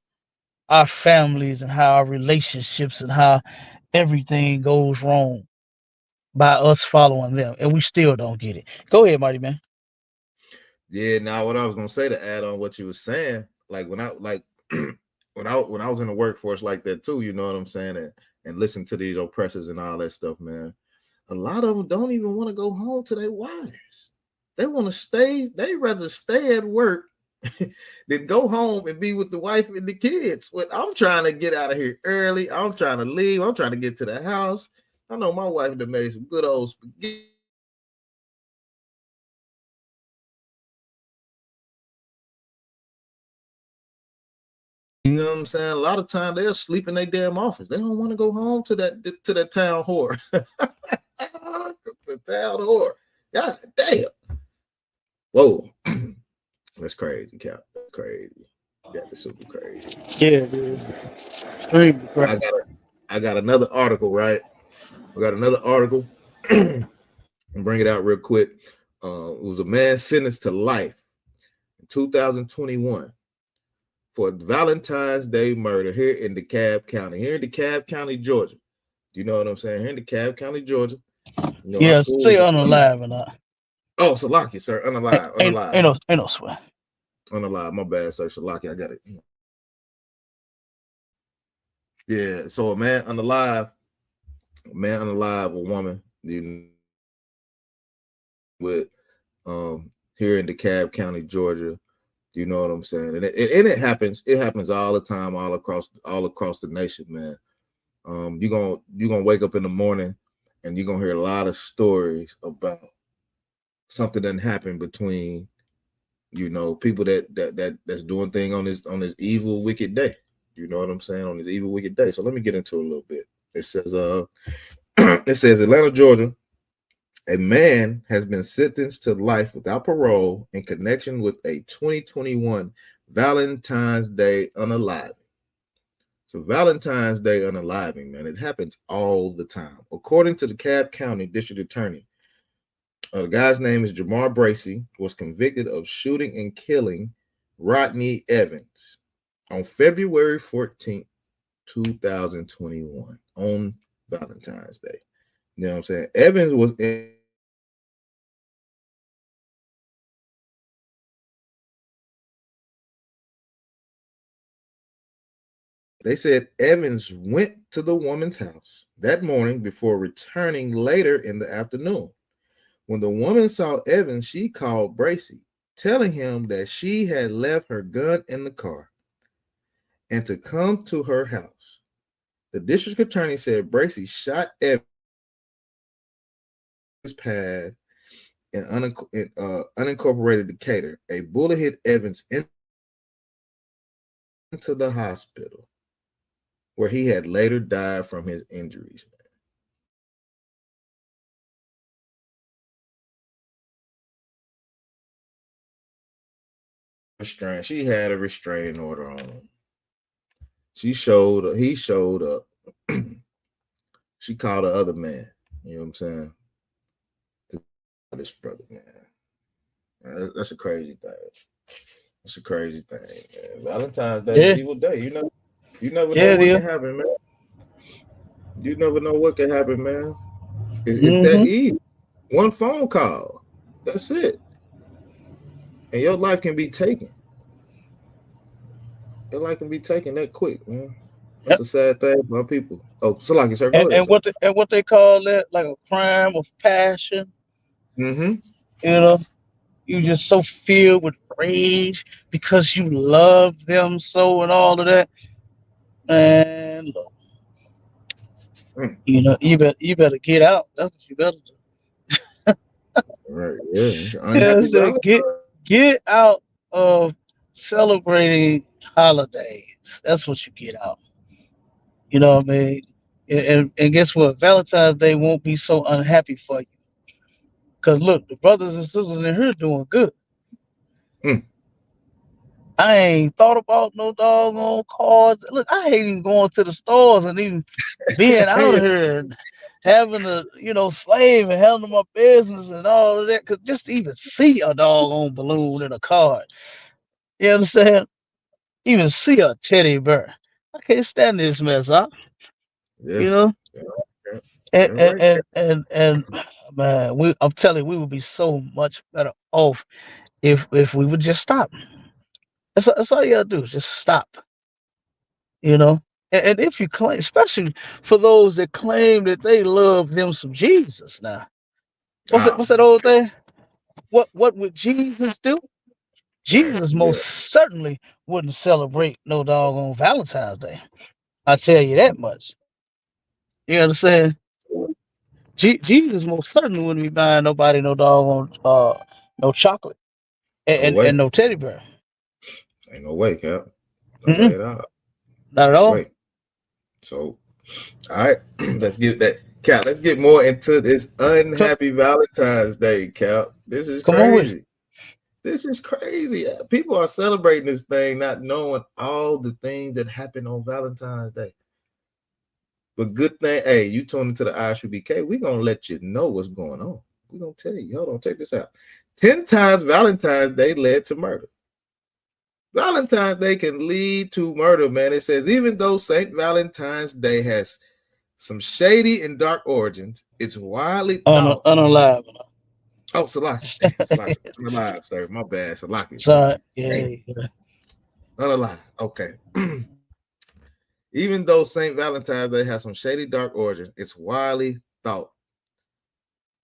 our families and how our relationships and how everything goes wrong by us following them, and we still don't get it. Go ahead, Marty man.
Yeah. Now, what I was gonna say to add on what you were saying, like when I like when I was in the workforce like that too, you know what I'm saying, and listen to these oppressors and all that stuff, man. A lot of them don't even want to go home to their wives. They want to stay. They rather stay at work than go home and be with the wife and the kids. But I'm trying to get out of here early. I'm trying to leave. I'm trying to get to the house. I know my wife that made some good old spaghetti know what I'm saying? A lot of time they'll sleep in their damn office. They don't want to go home to that town whore. The town whore. God damn. Whoa. That's crazy, Cap. That's crazy. Yeah, that's super crazy.
Yeah, it is. Extremely
I
crazy.
got a, I got another article, right? I got another article. And bring it out real quick. It was a man sentenced to life in 2021 for Valentine's Day murder here in DeKalb County, here in DeKalb County, Georgia. You know what I'm saying? Here in DeKalb County, Georgia. You know, our
Yeah,
school
say
was
unalive or not.
oh, Salaki, sir. Unalive, unalive,
Ain't no sweat.
unalive. My bad, sir. Salaki, I got it. Yeah. So man unalive, a woman, you know, with here in DeKalb County, Georgia. You know what I'm saying? And it happens. It happens all the time, all across the nation, man. You're gonna wake up in the morning and you're gonna hear a lot of stories about something that happened between people that's doing thing on this evil wicked day. You know what I'm saying? On this evil wicked day. So let me get into it a little bit. It says it says Atlanta, Georgia. A man has been sentenced to life without parole in connection with a 2021 Valentine's Day unaliving. So Valentine's Day unaliving, man, it happens all the time. According to the Cobb County District Attorney, the guy's name is Jamar Bracy, was convicted of shooting and killing Rodney Evans on February 14th, 2021, on Valentine's Day. You know what I'm saying? Evans was in They said Evans went to the woman's house that morning before returning later in the afternoon. When the woman saw Evans, she called Bracy, telling him that she had left her gun in the car and to come to her house. The district attorney said Bracy shot Evans path in unincorporated Decatur. A bullet hit Evans into the hospital, where he had later died from his injuries. She had a restraining order on him. He showed up. She called the other man. You know what I'm saying? This brother, man. That's a crazy thing. That's a crazy thing, man. Valentine's Day is an
Yeah,
evil day. You never know
yeah, it
what
is.
can happen, man. You never know what can happen, man. It's that
Mm-hmm.
easy. One phone call. That's it. And your life can be taken. Your life can be taken that quick, man. That's
Yep.
a sad thing about people. Oh, so like you, sir, go ahead,
And
sir.
what they call that, like a crime of passion.
Mm-hmm.
You know, you just so filled with rage because you love them so and all of that. And look,
Mm.
you better get out. That's what you better do.
Right, yeah. It's an
Yeah,
unhappy
so
Valentine.
get out of celebrating holidays. That's what you get out. You know what I mean? And guess what? Valentine's Day won't be so unhappy for you. Cause look, the brothers and sisters in here doing good.
Mm.
I ain't thought about no doggone cards. Look, I hate even going to the stores and even being out here and having to, slave and handle my business and all of that. Cause just to even see a doggone balloon in a card, you understand? Even see a teddy bear. I can't stand this mess, huh?
Yeah.
You know?
Yeah. Yeah.
And
You're
and
right,
and
Cap.
and, and man, I'm telling you, we would be so much better off if we would just stop. That's all you gotta do, just stop. You know? And if you claim, especially for those that claim that they love them some Jesus now.
Oh,
What's that old thing? What would Jesus do?
right.
Jesus
Yeah.
most certainly wouldn't celebrate no doggone Valentine's Day. I tell you that much. You understand? Jesus most certainly wouldn't be buying nobody no doggone no chocolate
No
and
way.
no teddy bear.
Ain't no way, Cap. No way
Mm-mm.
at all.
Not at all.
Wait. So, all right, let's get that. Cap, let's get more into this
Co-
unhappy Valentine's Day, Cap. This is
Come on with it.
crazy. This is crazy. People are celebrating this thing, not knowing all the things that happen on Valentine's Day. But good thing, hey, you tune into the ISUBK, we're gonna let you know what's going on. We're gonna tell you. Hold on, check this out. 10 times Valentine's Day led to murder. Valentine's Day can lead to murder, man. It says even though St. Valentine's Day has some shady and dark origins, it's widely thought.
Unalive.
Oh, Salaki. Damn, Salaki. Unalive, sir. My bad. Salaki, sir.
So yeah,
Damn,
yeah.
unalive. Okay. Even though St. Valentine's Day has some shady dark origins, it's widely thought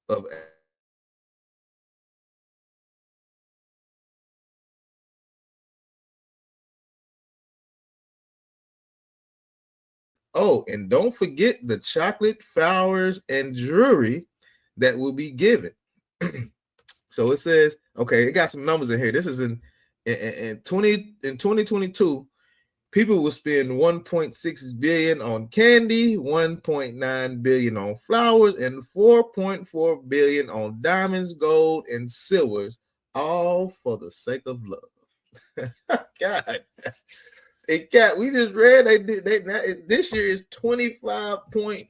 of. Oh, and don't forget the chocolate flowers and jewelry that will be given. So it says, okay, it got some numbers in here. This is in 2022, people will spend 1.6 billion on candy, 1.9 billion on flowers, and 4.4 billion on diamonds, gold, and silvers, all for the sake of love. God. Hey, Cat, we just read this year is $25.8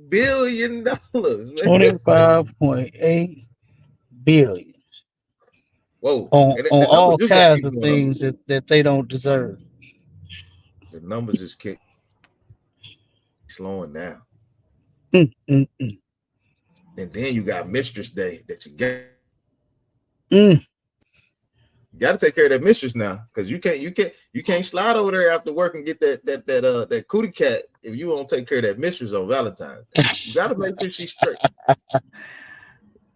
billion.
25.8 billion
Whoa. And
on
the numbers
all
just got to
kinds
keep
of
going up.
things that they don't deserve.
The numbers just keep slowing down.
Mm, mm, mm,
And then you got Mistress Day that
mm.
you got to take care of that mistress now, because you can't slide over there after work and get that cootie cat if you won't take care of that mistress on Valentine's Day. You got to make sure she's straight.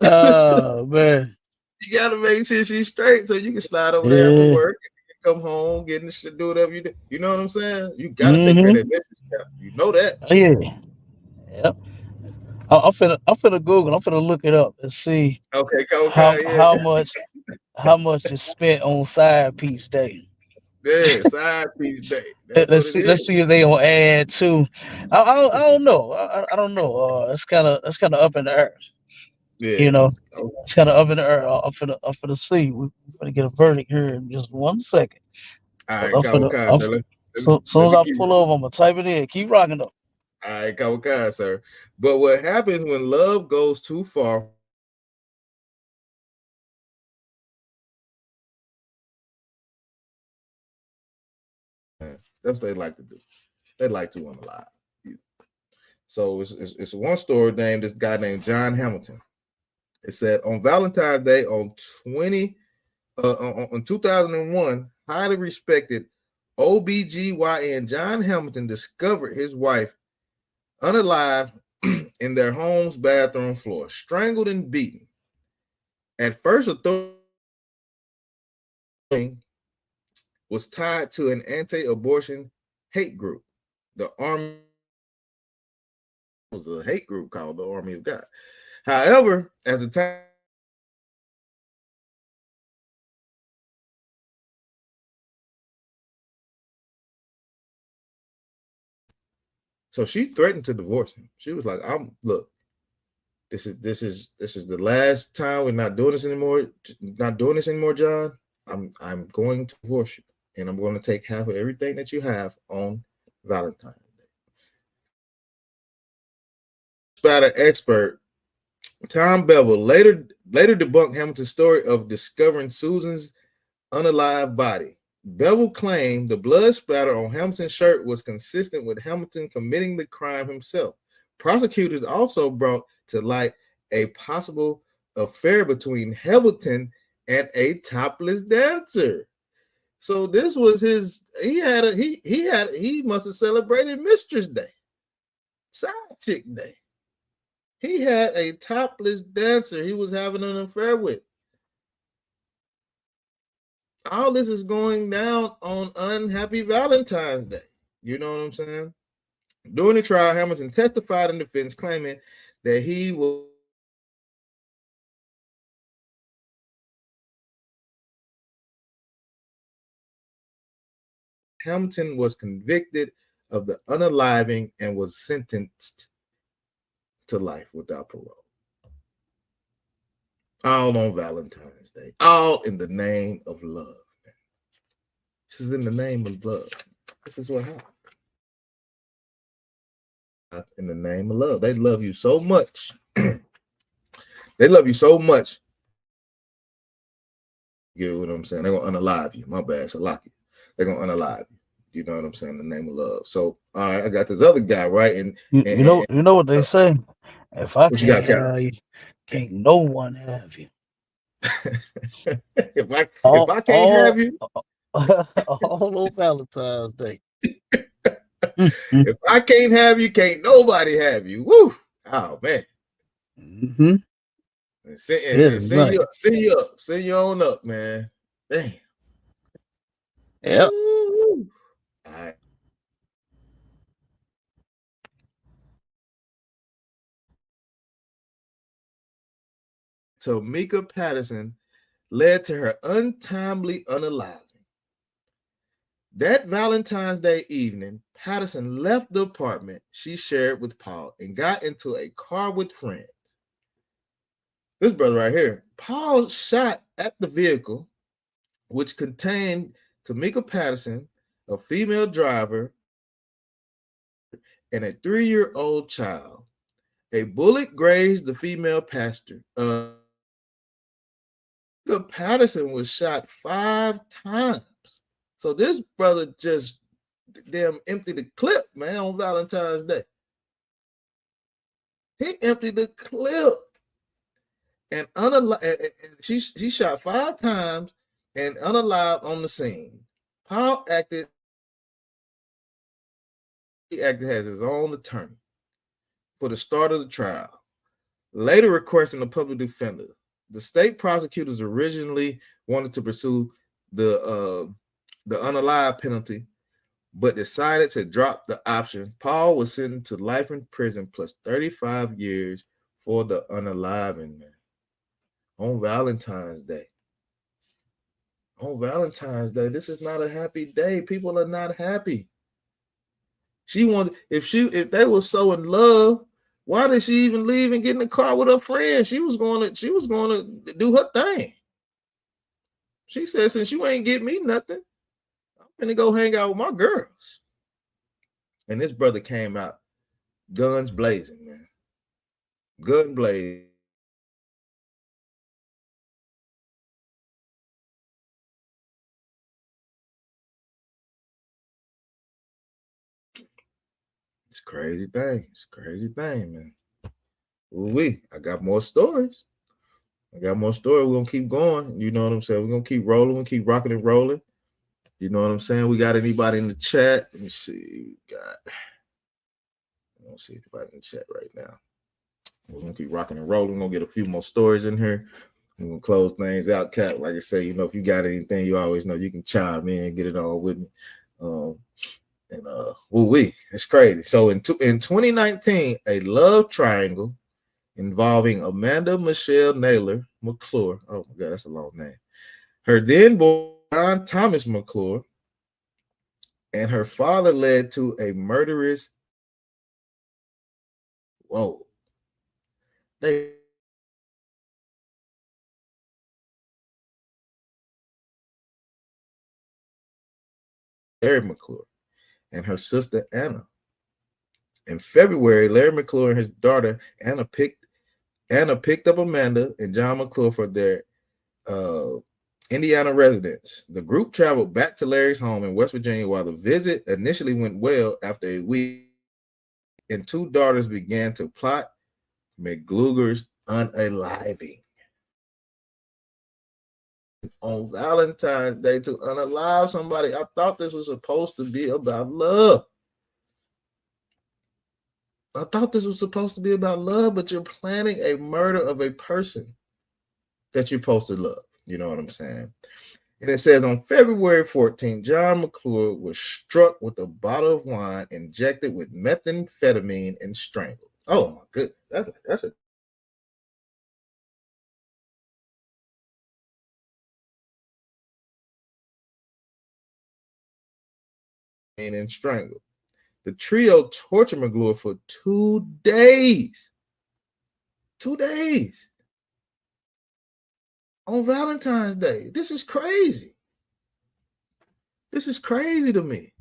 Oh man.
You got to make sure she's straight so you can slide over there after
Yeah.
work and come home, get in the shit, do whatever you do. You know what I'm saying? You got to take care of that
Mm-hmm.
mistress cat. You know that.
Oh, yeah. Yep. I'm finna Google. I'm finna look it up and see
Okay,
how
okay,
much is spent on side piece day.
yeah, side piece day. That's what it
Let's
is.
see if they gonna add to. I don't know. I don't know. That's kind of up in the air. You
Yeah.
know,
Okay.
it's kind of up in the air. I'm finna see. We're finna get a verdict here in just 1 second.
All
But
right, Kawakai, sir.
so soon
Let
as
me
I
keep.
pull over, I'm gonna type it in. Keep rocking up.
All right, Kawakai, sir. But what happens when love goes too far? That's what they like to do. They like to unalive you. So it's one story named this guy named John Hamilton. It said on Valentine's Day on 2001, highly respected OBGYN John Hamilton discovered his wife unalive in their home's bathroom floor, strangled and beaten. At first, authorities was tied to an anti-abortion hate group. The Army was a hate group called the Army of God. However, as the time, so she threatened to divorce him. She was like, "I'm look, this is the last time. We're not doing this anymore. Not doing this anymore, John. I'm going to divorce you, and I'm going to take half of everything that you have on Valentine's Day." Spatter expert Tom Bevel later debunked Hamilton's story of discovering Susan's unalive body. Bevel claimed the blood splatter on Hamilton's shirt was consistent with Hamilton committing the crime himself. Prosecutors also brought to light a possible affair between Hamilton and a topless dancer. So this was his. He must have celebrated Mistress Day, Side Chick Day. He had a topless dancer he was having an affair with. All this is going down on Unhappy Valentine's Day. You know what I'm saying? During the trial, Hamilton testified in defense, claiming that he was Hamilton was convicted of the unaliving and was sentenced to life without parole. All on Valentine's Day. All in the name of love. This is in the name of love. This is what happened. In the name of love. They love you so much. They love you so much. You get what I'm saying? They're gonna unalive you. My bad, Salaki. They're gonna unalive you. You know what I'm saying? In the name of love. So all right, I got this other guy, right?
You know what they say. If I
What you
can't
got, Cap?
have you, can't no one have you.
if I if
All
I can't have
all
you,
all on Valentine's Day. Mm, mm,
if I can't have you, can't nobody have you. Woo! Oh man.
mm-hmm.
And send
Right.
you up, send you up, send you on up, man. Damn.
Yep.
Woo. All right. Tamika Patterson led to her untimely unaliving. That Valentine's Day evening, Patterson left the apartment she shared with Paul and got into a car with friends. This brother right here, Paul shot at the vehicle, which contained Tamika Patterson, a female driver, and a 3-year-old child. A bullet grazed the female passenger. Patterson was shot 5 times. So this brother just damn emptied the clip, man, on Valentine's Day. He emptied the clip and she shot 5 times and unalived on the scene. Paul acted as his own attorney for the start of the trial, later requesting a public defender. The state prosecutors originally wanted to pursue the unalive penalty, but decided to drop the option. Paul was sentenced to life in prison plus 35 years for the unaliving, man. On Valentine's Day. On Valentine's Day. This is not a happy day. People are not happy. She wanted, if they were so in love, why did she even leave and get in the car with her friend? She was going to do her thing. She said, since you ain't get me nothing, I'm gonna go hang out with my girls. And this brother came out, guns blazing, man. Gun blazing. It's a crazy thing. It's a crazy thing, man. I got more stories. We're gonna keep going. You know what I'm saying? We're gonna keep rolling. We keep rocking and rolling. You know what I'm saying? We got anybody in the chat? Let me see. I don't see anybody in the chat right now. We're gonna keep rocking and rolling. We're gonna get a few more stories in here. We're gonna close things out, Cat. Like I say, if you got anything, you always know you can chime in, get it on with me. It's crazy. So in 2019, a love triangle involving Amanda Michelle Naylor McClure. Oh my God, that's a long name. Her then boy John Thomas McClure and her father led to a murderous. Whoa. They Larry McClure and her sister Anna. In February, Larry McClure and his daughter Anna picked up Amanda and John McClure for their uh, Indiana residence. The group traveled back to Larry's home in West Virginia. While the visit initially went well, after a week, and two daughters began to plot McGluger's unaliving. On Valentine's Day to unalive somebody. I thought this was supposed to be about love. But you're planning a murder of a person that you're supposed to love. You know what I'm saying? And it says on February 14th, John McClure was struck with a bottle of wine injected with methamphetamine and strangled. Oh my goodness. That's a and strangled. The trio tortured McClure for 2 days. 2 days on Valentine's Day. This is crazy. This is crazy to me.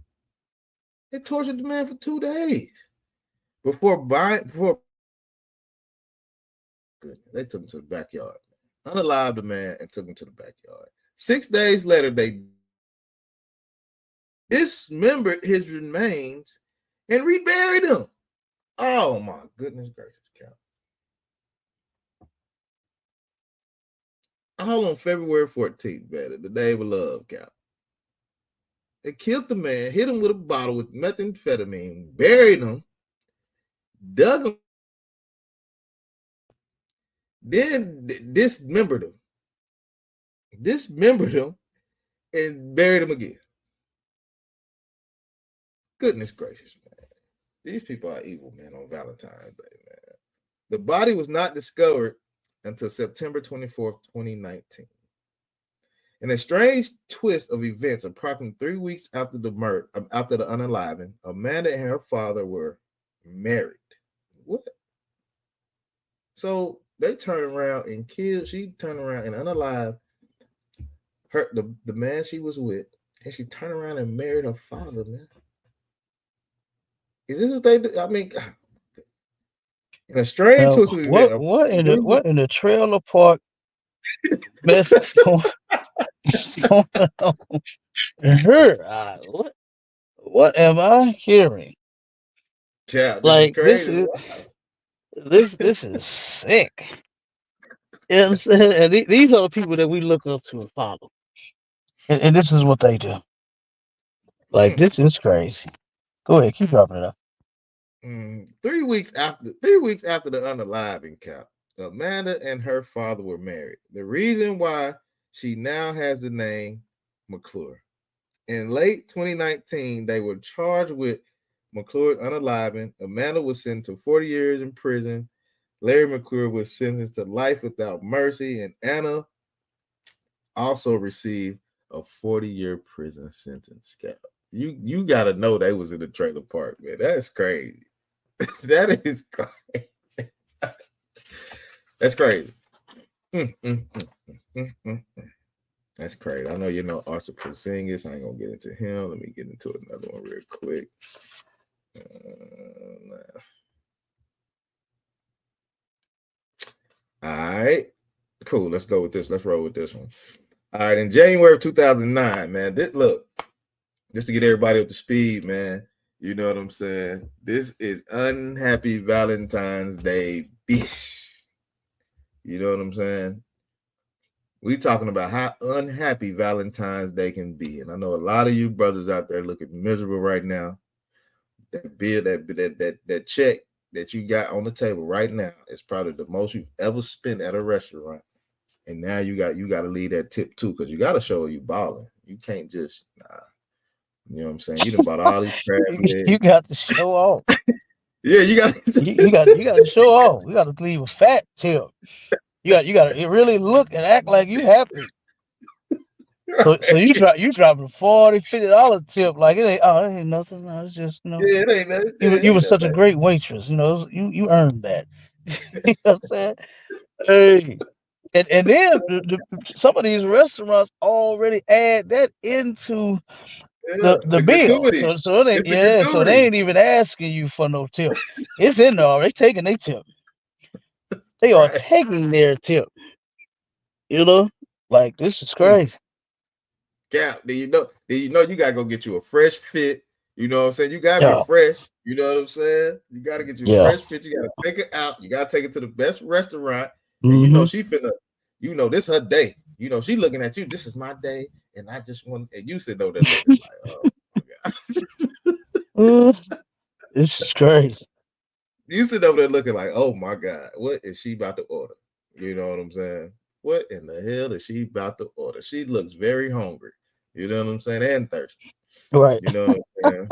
They tortured the man for 2 days before they took him to the backyard. Unalived the man and took him to the backyard. 6 days later, they dismembered his remains and reburied him. Oh my goodness gracious, Cal. All on February 14th, man, the day of love, Cal. They killed the man, hit him with a bottle with methamphetamine, buried him, dug him, then dismembered him, and buried him again. Goodness gracious, man. These people are evil, man, on Valentine's Day, man. The body was not discovered until September 24th, 2019. In a strange twist of events, approximately 3 weeks after the murder, after the unaliving, Amanda and her father were married. What? So they turned around and killed. She turned around and unalived the man she was with, and she turned around and married her father, man. Is this what they do? I mean, in a strange twist of events,
what in the trailer park mess is going on here? What am I hearing?
yeah, this is
Like
crazy.
this is sick. You know what I'm saying? And these are the people that we look up to and follow, and this is what they do. Like this is crazy. Go ahead, keep dropping it up.
3 weeks after the unaliving, Cap, Amanda and her father were married. The reason why she now has the name McClure. In late 2019, they were charged with McClure's unaliving. Amanda was sentenced to 40 years in prison. Larry McClure was sentenced to life without mercy, and Anna also received a 40-year prison sentence. Cap. You got to know they was in the trailer park, man. That's crazy. That is crazy. That's crazy. That's crazy. I know you know Arthur Porzingis. I ain't gonna get into him. Let me get into another one real quick. All right, cool. Let's go with this. Let's roll with this one. All right, in January of 2009, man. Look, just to get everybody up to speed, man. You know what I'm saying? This is Unhappy Valentine's Day B. You know what I'm saying? We talking about how unhappy Valentine's Day can be. And I know a lot of you brothers out there looking miserable right now. That bill, that check that you got on the table right now is probably the most you've ever spent at a restaurant. And now you got to leave that tip too, because you got to show you balling. You can't just You know what I'm saying? You done bought all these crab legs.
You got to show off.
Yeah, you got
you got to show off. You got to leave a fat tip. You got to really look and act like you happy. So you dropping $40-$50 tip like it ain't nothing. No, it's just
Yeah, it ain't nothing.
you were such a great waitress. You earned that. You know what I'm saying? Hey, and then some of these restaurants already add that into the bill.
gratuity.
So it ain't,
It's the
yeah. So they
gratuity.
ain't even asking you for no tip. It's in there. They taking their tip. They are
Right.
taking their tip. Like this is crazy.
Cap, do you know you gotta go get you a fresh fit? You know what I'm saying? You gotta be
Yeah,
fresh. You know what I'm saying? You gotta get you a
yeah.
fresh fit. You gotta take it out. You gotta take it to the best restaurant. And
Mm-hmm.
she finna, this her day. She looking at you. This is my day. And I just want, and you sitting over there looking like, oh my God.
This is crazy.
You sit over there looking like, oh my God, what is she about to order? You know what I'm saying? What in the hell is she about to order? She looks very hungry. You know what I'm saying? And thirsty.
Right.
You know what I'm saying?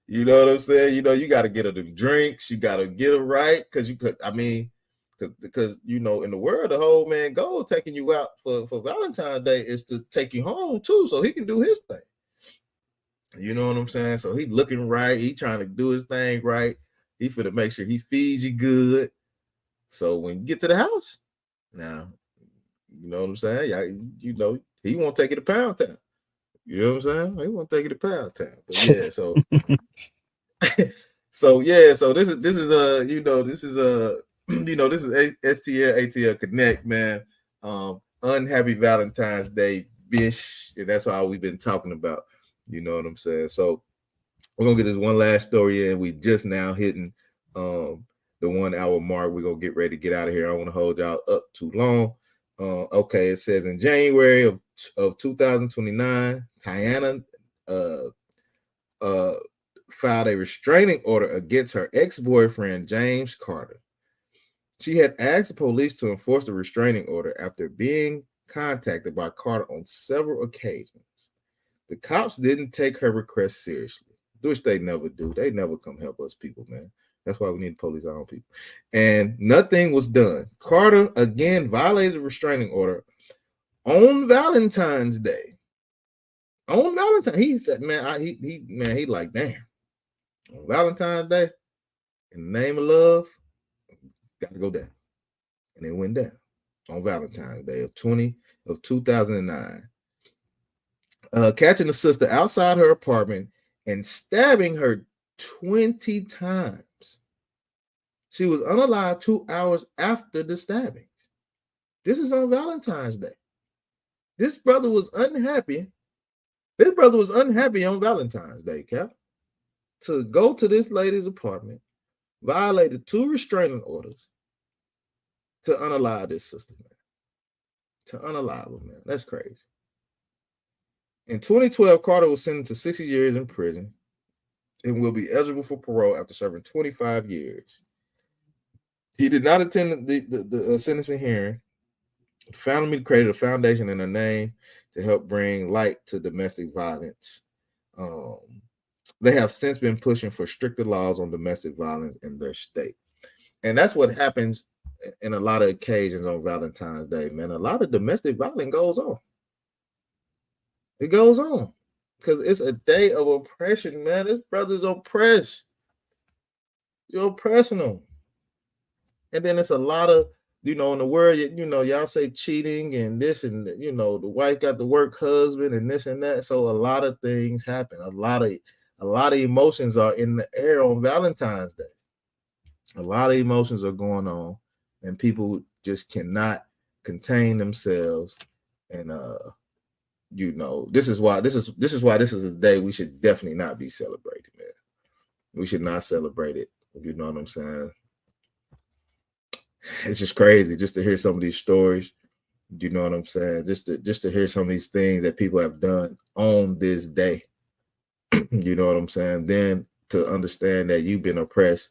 You know what I'm saying? You got to get her the drinks. You got to get her right. Because because in the world, the whole man goal taking you out for Valentine's Day is to take you home too, so he can do his thing. You know what I'm saying? So he looking right, he trying to do his thing right. He finna make sure he feeds you good. So when you get to the house, now you know what I'm saying? Yeah, he won't take it to Pound Town. You know what I'm saying? He won't take it to Pound Town. But yeah, so so this is this is this is STL ATL Connect, man. Unhappy Valentine's Day, bish. And that's all we've been talking about. You know what I'm saying? So we're gonna get this one last story in. We just now hitting the 1 hour mark. We're gonna get ready to get out of here. I don't want to hold y'all up too long. Okay, it says in January of 2029, Tiana uh filed a restraining order against her ex-boyfriend James Carter. She had asked the police to enforce the restraining order after being contacted by Carter on several occasions. The cops didn't take her request seriously, which they never do. They never come help us people, man. That's why we need police our own people. And nothing was done. Carter again violated the restraining order on Valentine's Day. On Valentine's, he said, man, he like, damn. On Valentine's Day, in the name of love, got to go down. And it went down on Valentine's Day of 2009. Catching the sister outside her apartment and stabbing her 20 times. She was unalive 2 hours after the stabbing. This is on Valentine's Day. This brother was unhappy. This brother was unhappy on Valentine's Day, Cap, to go to this lady's apartment, violated 2 restraining orders to unalive this sister, man. To unalive her, man. That's crazy. In 2012, Carter was sentenced to 60 years in prison and will be eligible for parole after serving 25 years. He did not attend the sentencing hearing. The family created a foundation in her name to help bring light to domestic violence. They have since been pushing for stricter laws on domestic violence in their state. And that's what happens in a lot of occasions on Valentine's Day, man. A lot of domestic violence goes on. It goes on because it's a day of oppression, man. This brother's oppressed. You're oppressing them. And then it's a lot of, in the world, y'all say cheating and this and, the wife got the work husband and this and that. So a lot of things happen. A lot of emotions are in the air on Valentine's Day. A lot of emotions are going on and people just cannot contain themselves. And, this is why this is a day we should definitely not be celebrating, man. We should not celebrate it. You know what I'm saying? It's just crazy just to hear some of these stories. You know what I'm saying? Just to hear some of these things that people have done on this day. You know what I'm saying? Then to understand that you've been oppressed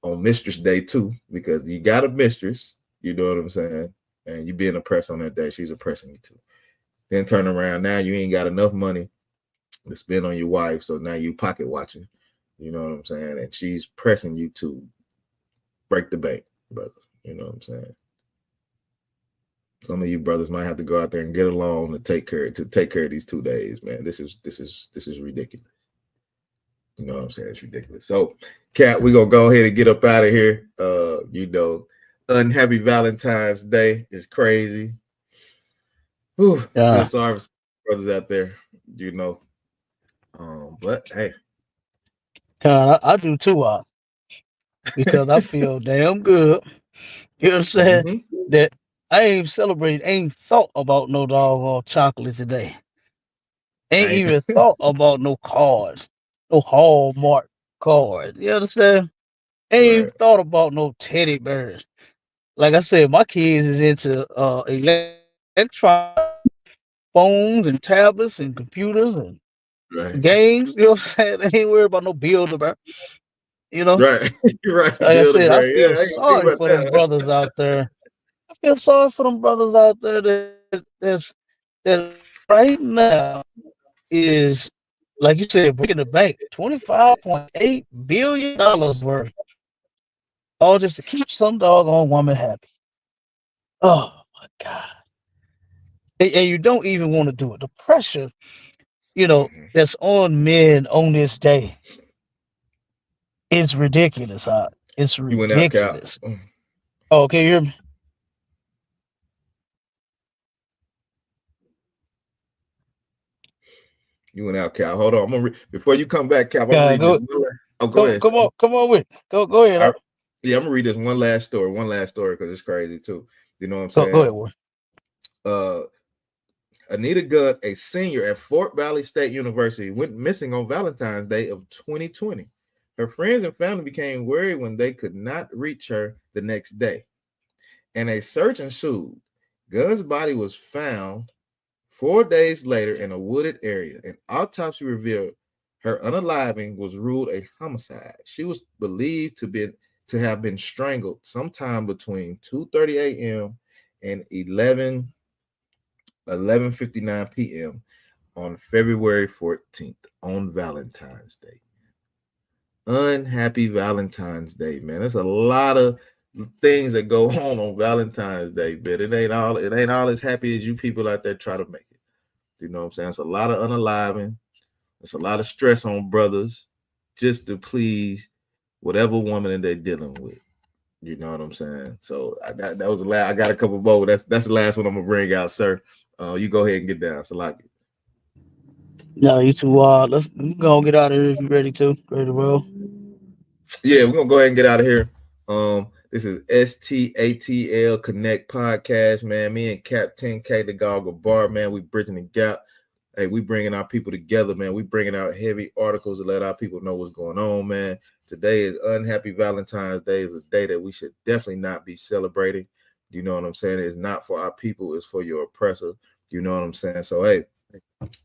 on Mistress Day too, because you got a mistress, you know what I'm saying? And you being oppressed on that day, she's oppressing you too. Then turn around, now you ain't got enough money to spend on your wife, so now you pocket watching, you know what I'm saying? And she's pressing you to break the bank, brother. You know what I'm saying? Some of you brothers might have to go out there and get a loan to take care of these 2 days, man. This is ridiculous. You know what I'm saying? It's ridiculous. So, Cat, we're gonna go ahead and get up out of here. Unhappy Valentine's Day is crazy. Whew, feel sorry for brothers out there, but hey.
God, I do too, because I feel damn good. You know what I'm saying?
Mm-hmm.
That I ain't thought about no doggone chocolate today. Ain't even thought about no cards, no Hallmark cards. You understand? Ain't even thought about no teddy bears. Like I said, my kids is into electronics, phones and tablets and computers and games. You know what I'm saying? They ain't worried about no bills about. You know?
Right. Right.
Like I
Build a
said, I
brain.
feel
Yeah, I can think
sorry
about
for them
that.
brothers out there. I feel sorry for them brothers out there that right now is, like you said, breaking the bank, $25.8 billion worth. all just to keep some doggone woman happy. Oh my God. And you don't even want to do it. The pressure,
Hmm.
that's on men on this day is ridiculous. It's
You went out, Cal.
ridiculous. Oh, can you hear me?
You went out, Cal. Hold on. Before you come back, Cal, I'm
Yeah,
reading this.
go,
Oh, go ahead, sir.
come on with. Go ahead.
I, yeah, I'm gonna read this one last story because it's crazy too. You know what I'm
Go
saying?
ahead, Warren.
Uh, Anita Gunn, a senior at Fort Valley State University, went missing on Valentine's Day of 2020. Her friends and family became worried when they could not reach her the next day, and a search ensued. Gunn's body was found 4 days later in a wooded area. An autopsy revealed her unaliving was ruled a homicide. She was believed to have been strangled sometime between 2:30 a.m. and 11:59 p.m. on February 14th on Valentine's Day. Unhappy Valentine's Day, man. There's a lot of things that go on Valentine's Day, but it ain't all as happy as you people out there try to make it. You know what I'm saying? It's a lot of unaliving. It's a lot of stress on brothers just to please whatever woman that they're dealing with. You know what I'm saying? So that was the last. I got a couple more. That's the last one I'm gonna bring out, sir. You go ahead and get down. So like,
No, you too wild. Let's go get out of here if you're ready to. Ready to roll.
yeah, we're gonna go ahead and get out of here. This is STATL Connect podcast, man. Me and Cap 10K the Goggle Bar, man. We bridging the gap. Hey, we bringing our people together, man. We bringing out heavy articles to let our people know what's going on, man. Today is Unhappy Valentine's Day. Is a day that we should definitely not be celebrating. You know what I'm saying? It's not for our people. It's for your oppressor. You know what I'm saying? So, hey,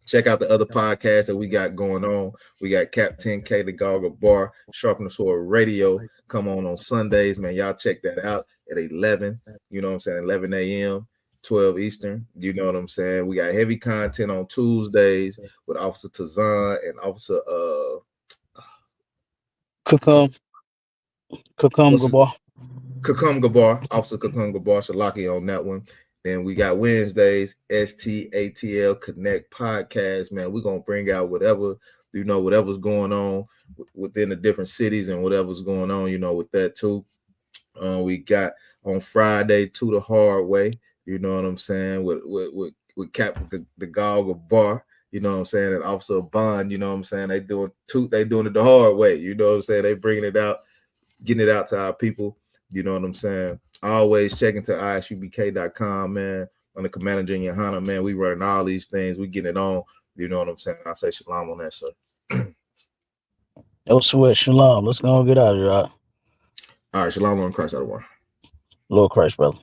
check out the other podcasts that we got going on. We got Cap 10K, the Goggle Bar, Sharpen the Sword Radio. Come on Sundays, man. Y'all check that out at 11. You know what I'm saying? 11 a.m. 12 Eastern. You know what I'm saying? We got heavy content on Tuesdays with Officer Tazan and Officer
Kakum, Kakum
what's his
Gabar.
Kakum Gabar, Officer Kakum Gabar Shalaki on that one. Then we got Wednesdays, STATL Connect podcast, man. We're gonna bring out whatever's going on within the different cities and whatever's going on, with that too. We got on Friday to the hard way, you know what I'm saying, with Cap the Goggle Bar, you know what I'm saying, and Officer Bond, you know what I'm saying. They doing it the hard way, you know what I'm saying. They bringing it out, getting it out to our people, you know what I'm saying. Always check into isubk.com, man. On the Commander Junior Hana, man, we running all these things, we getting it on, you know what I'm saying. I say shalom on that, sir.
Yo, sweat, shalom. Let's go and get out of here. All right?
All right, shalom on Christ out of one.
Lord Christ, brother.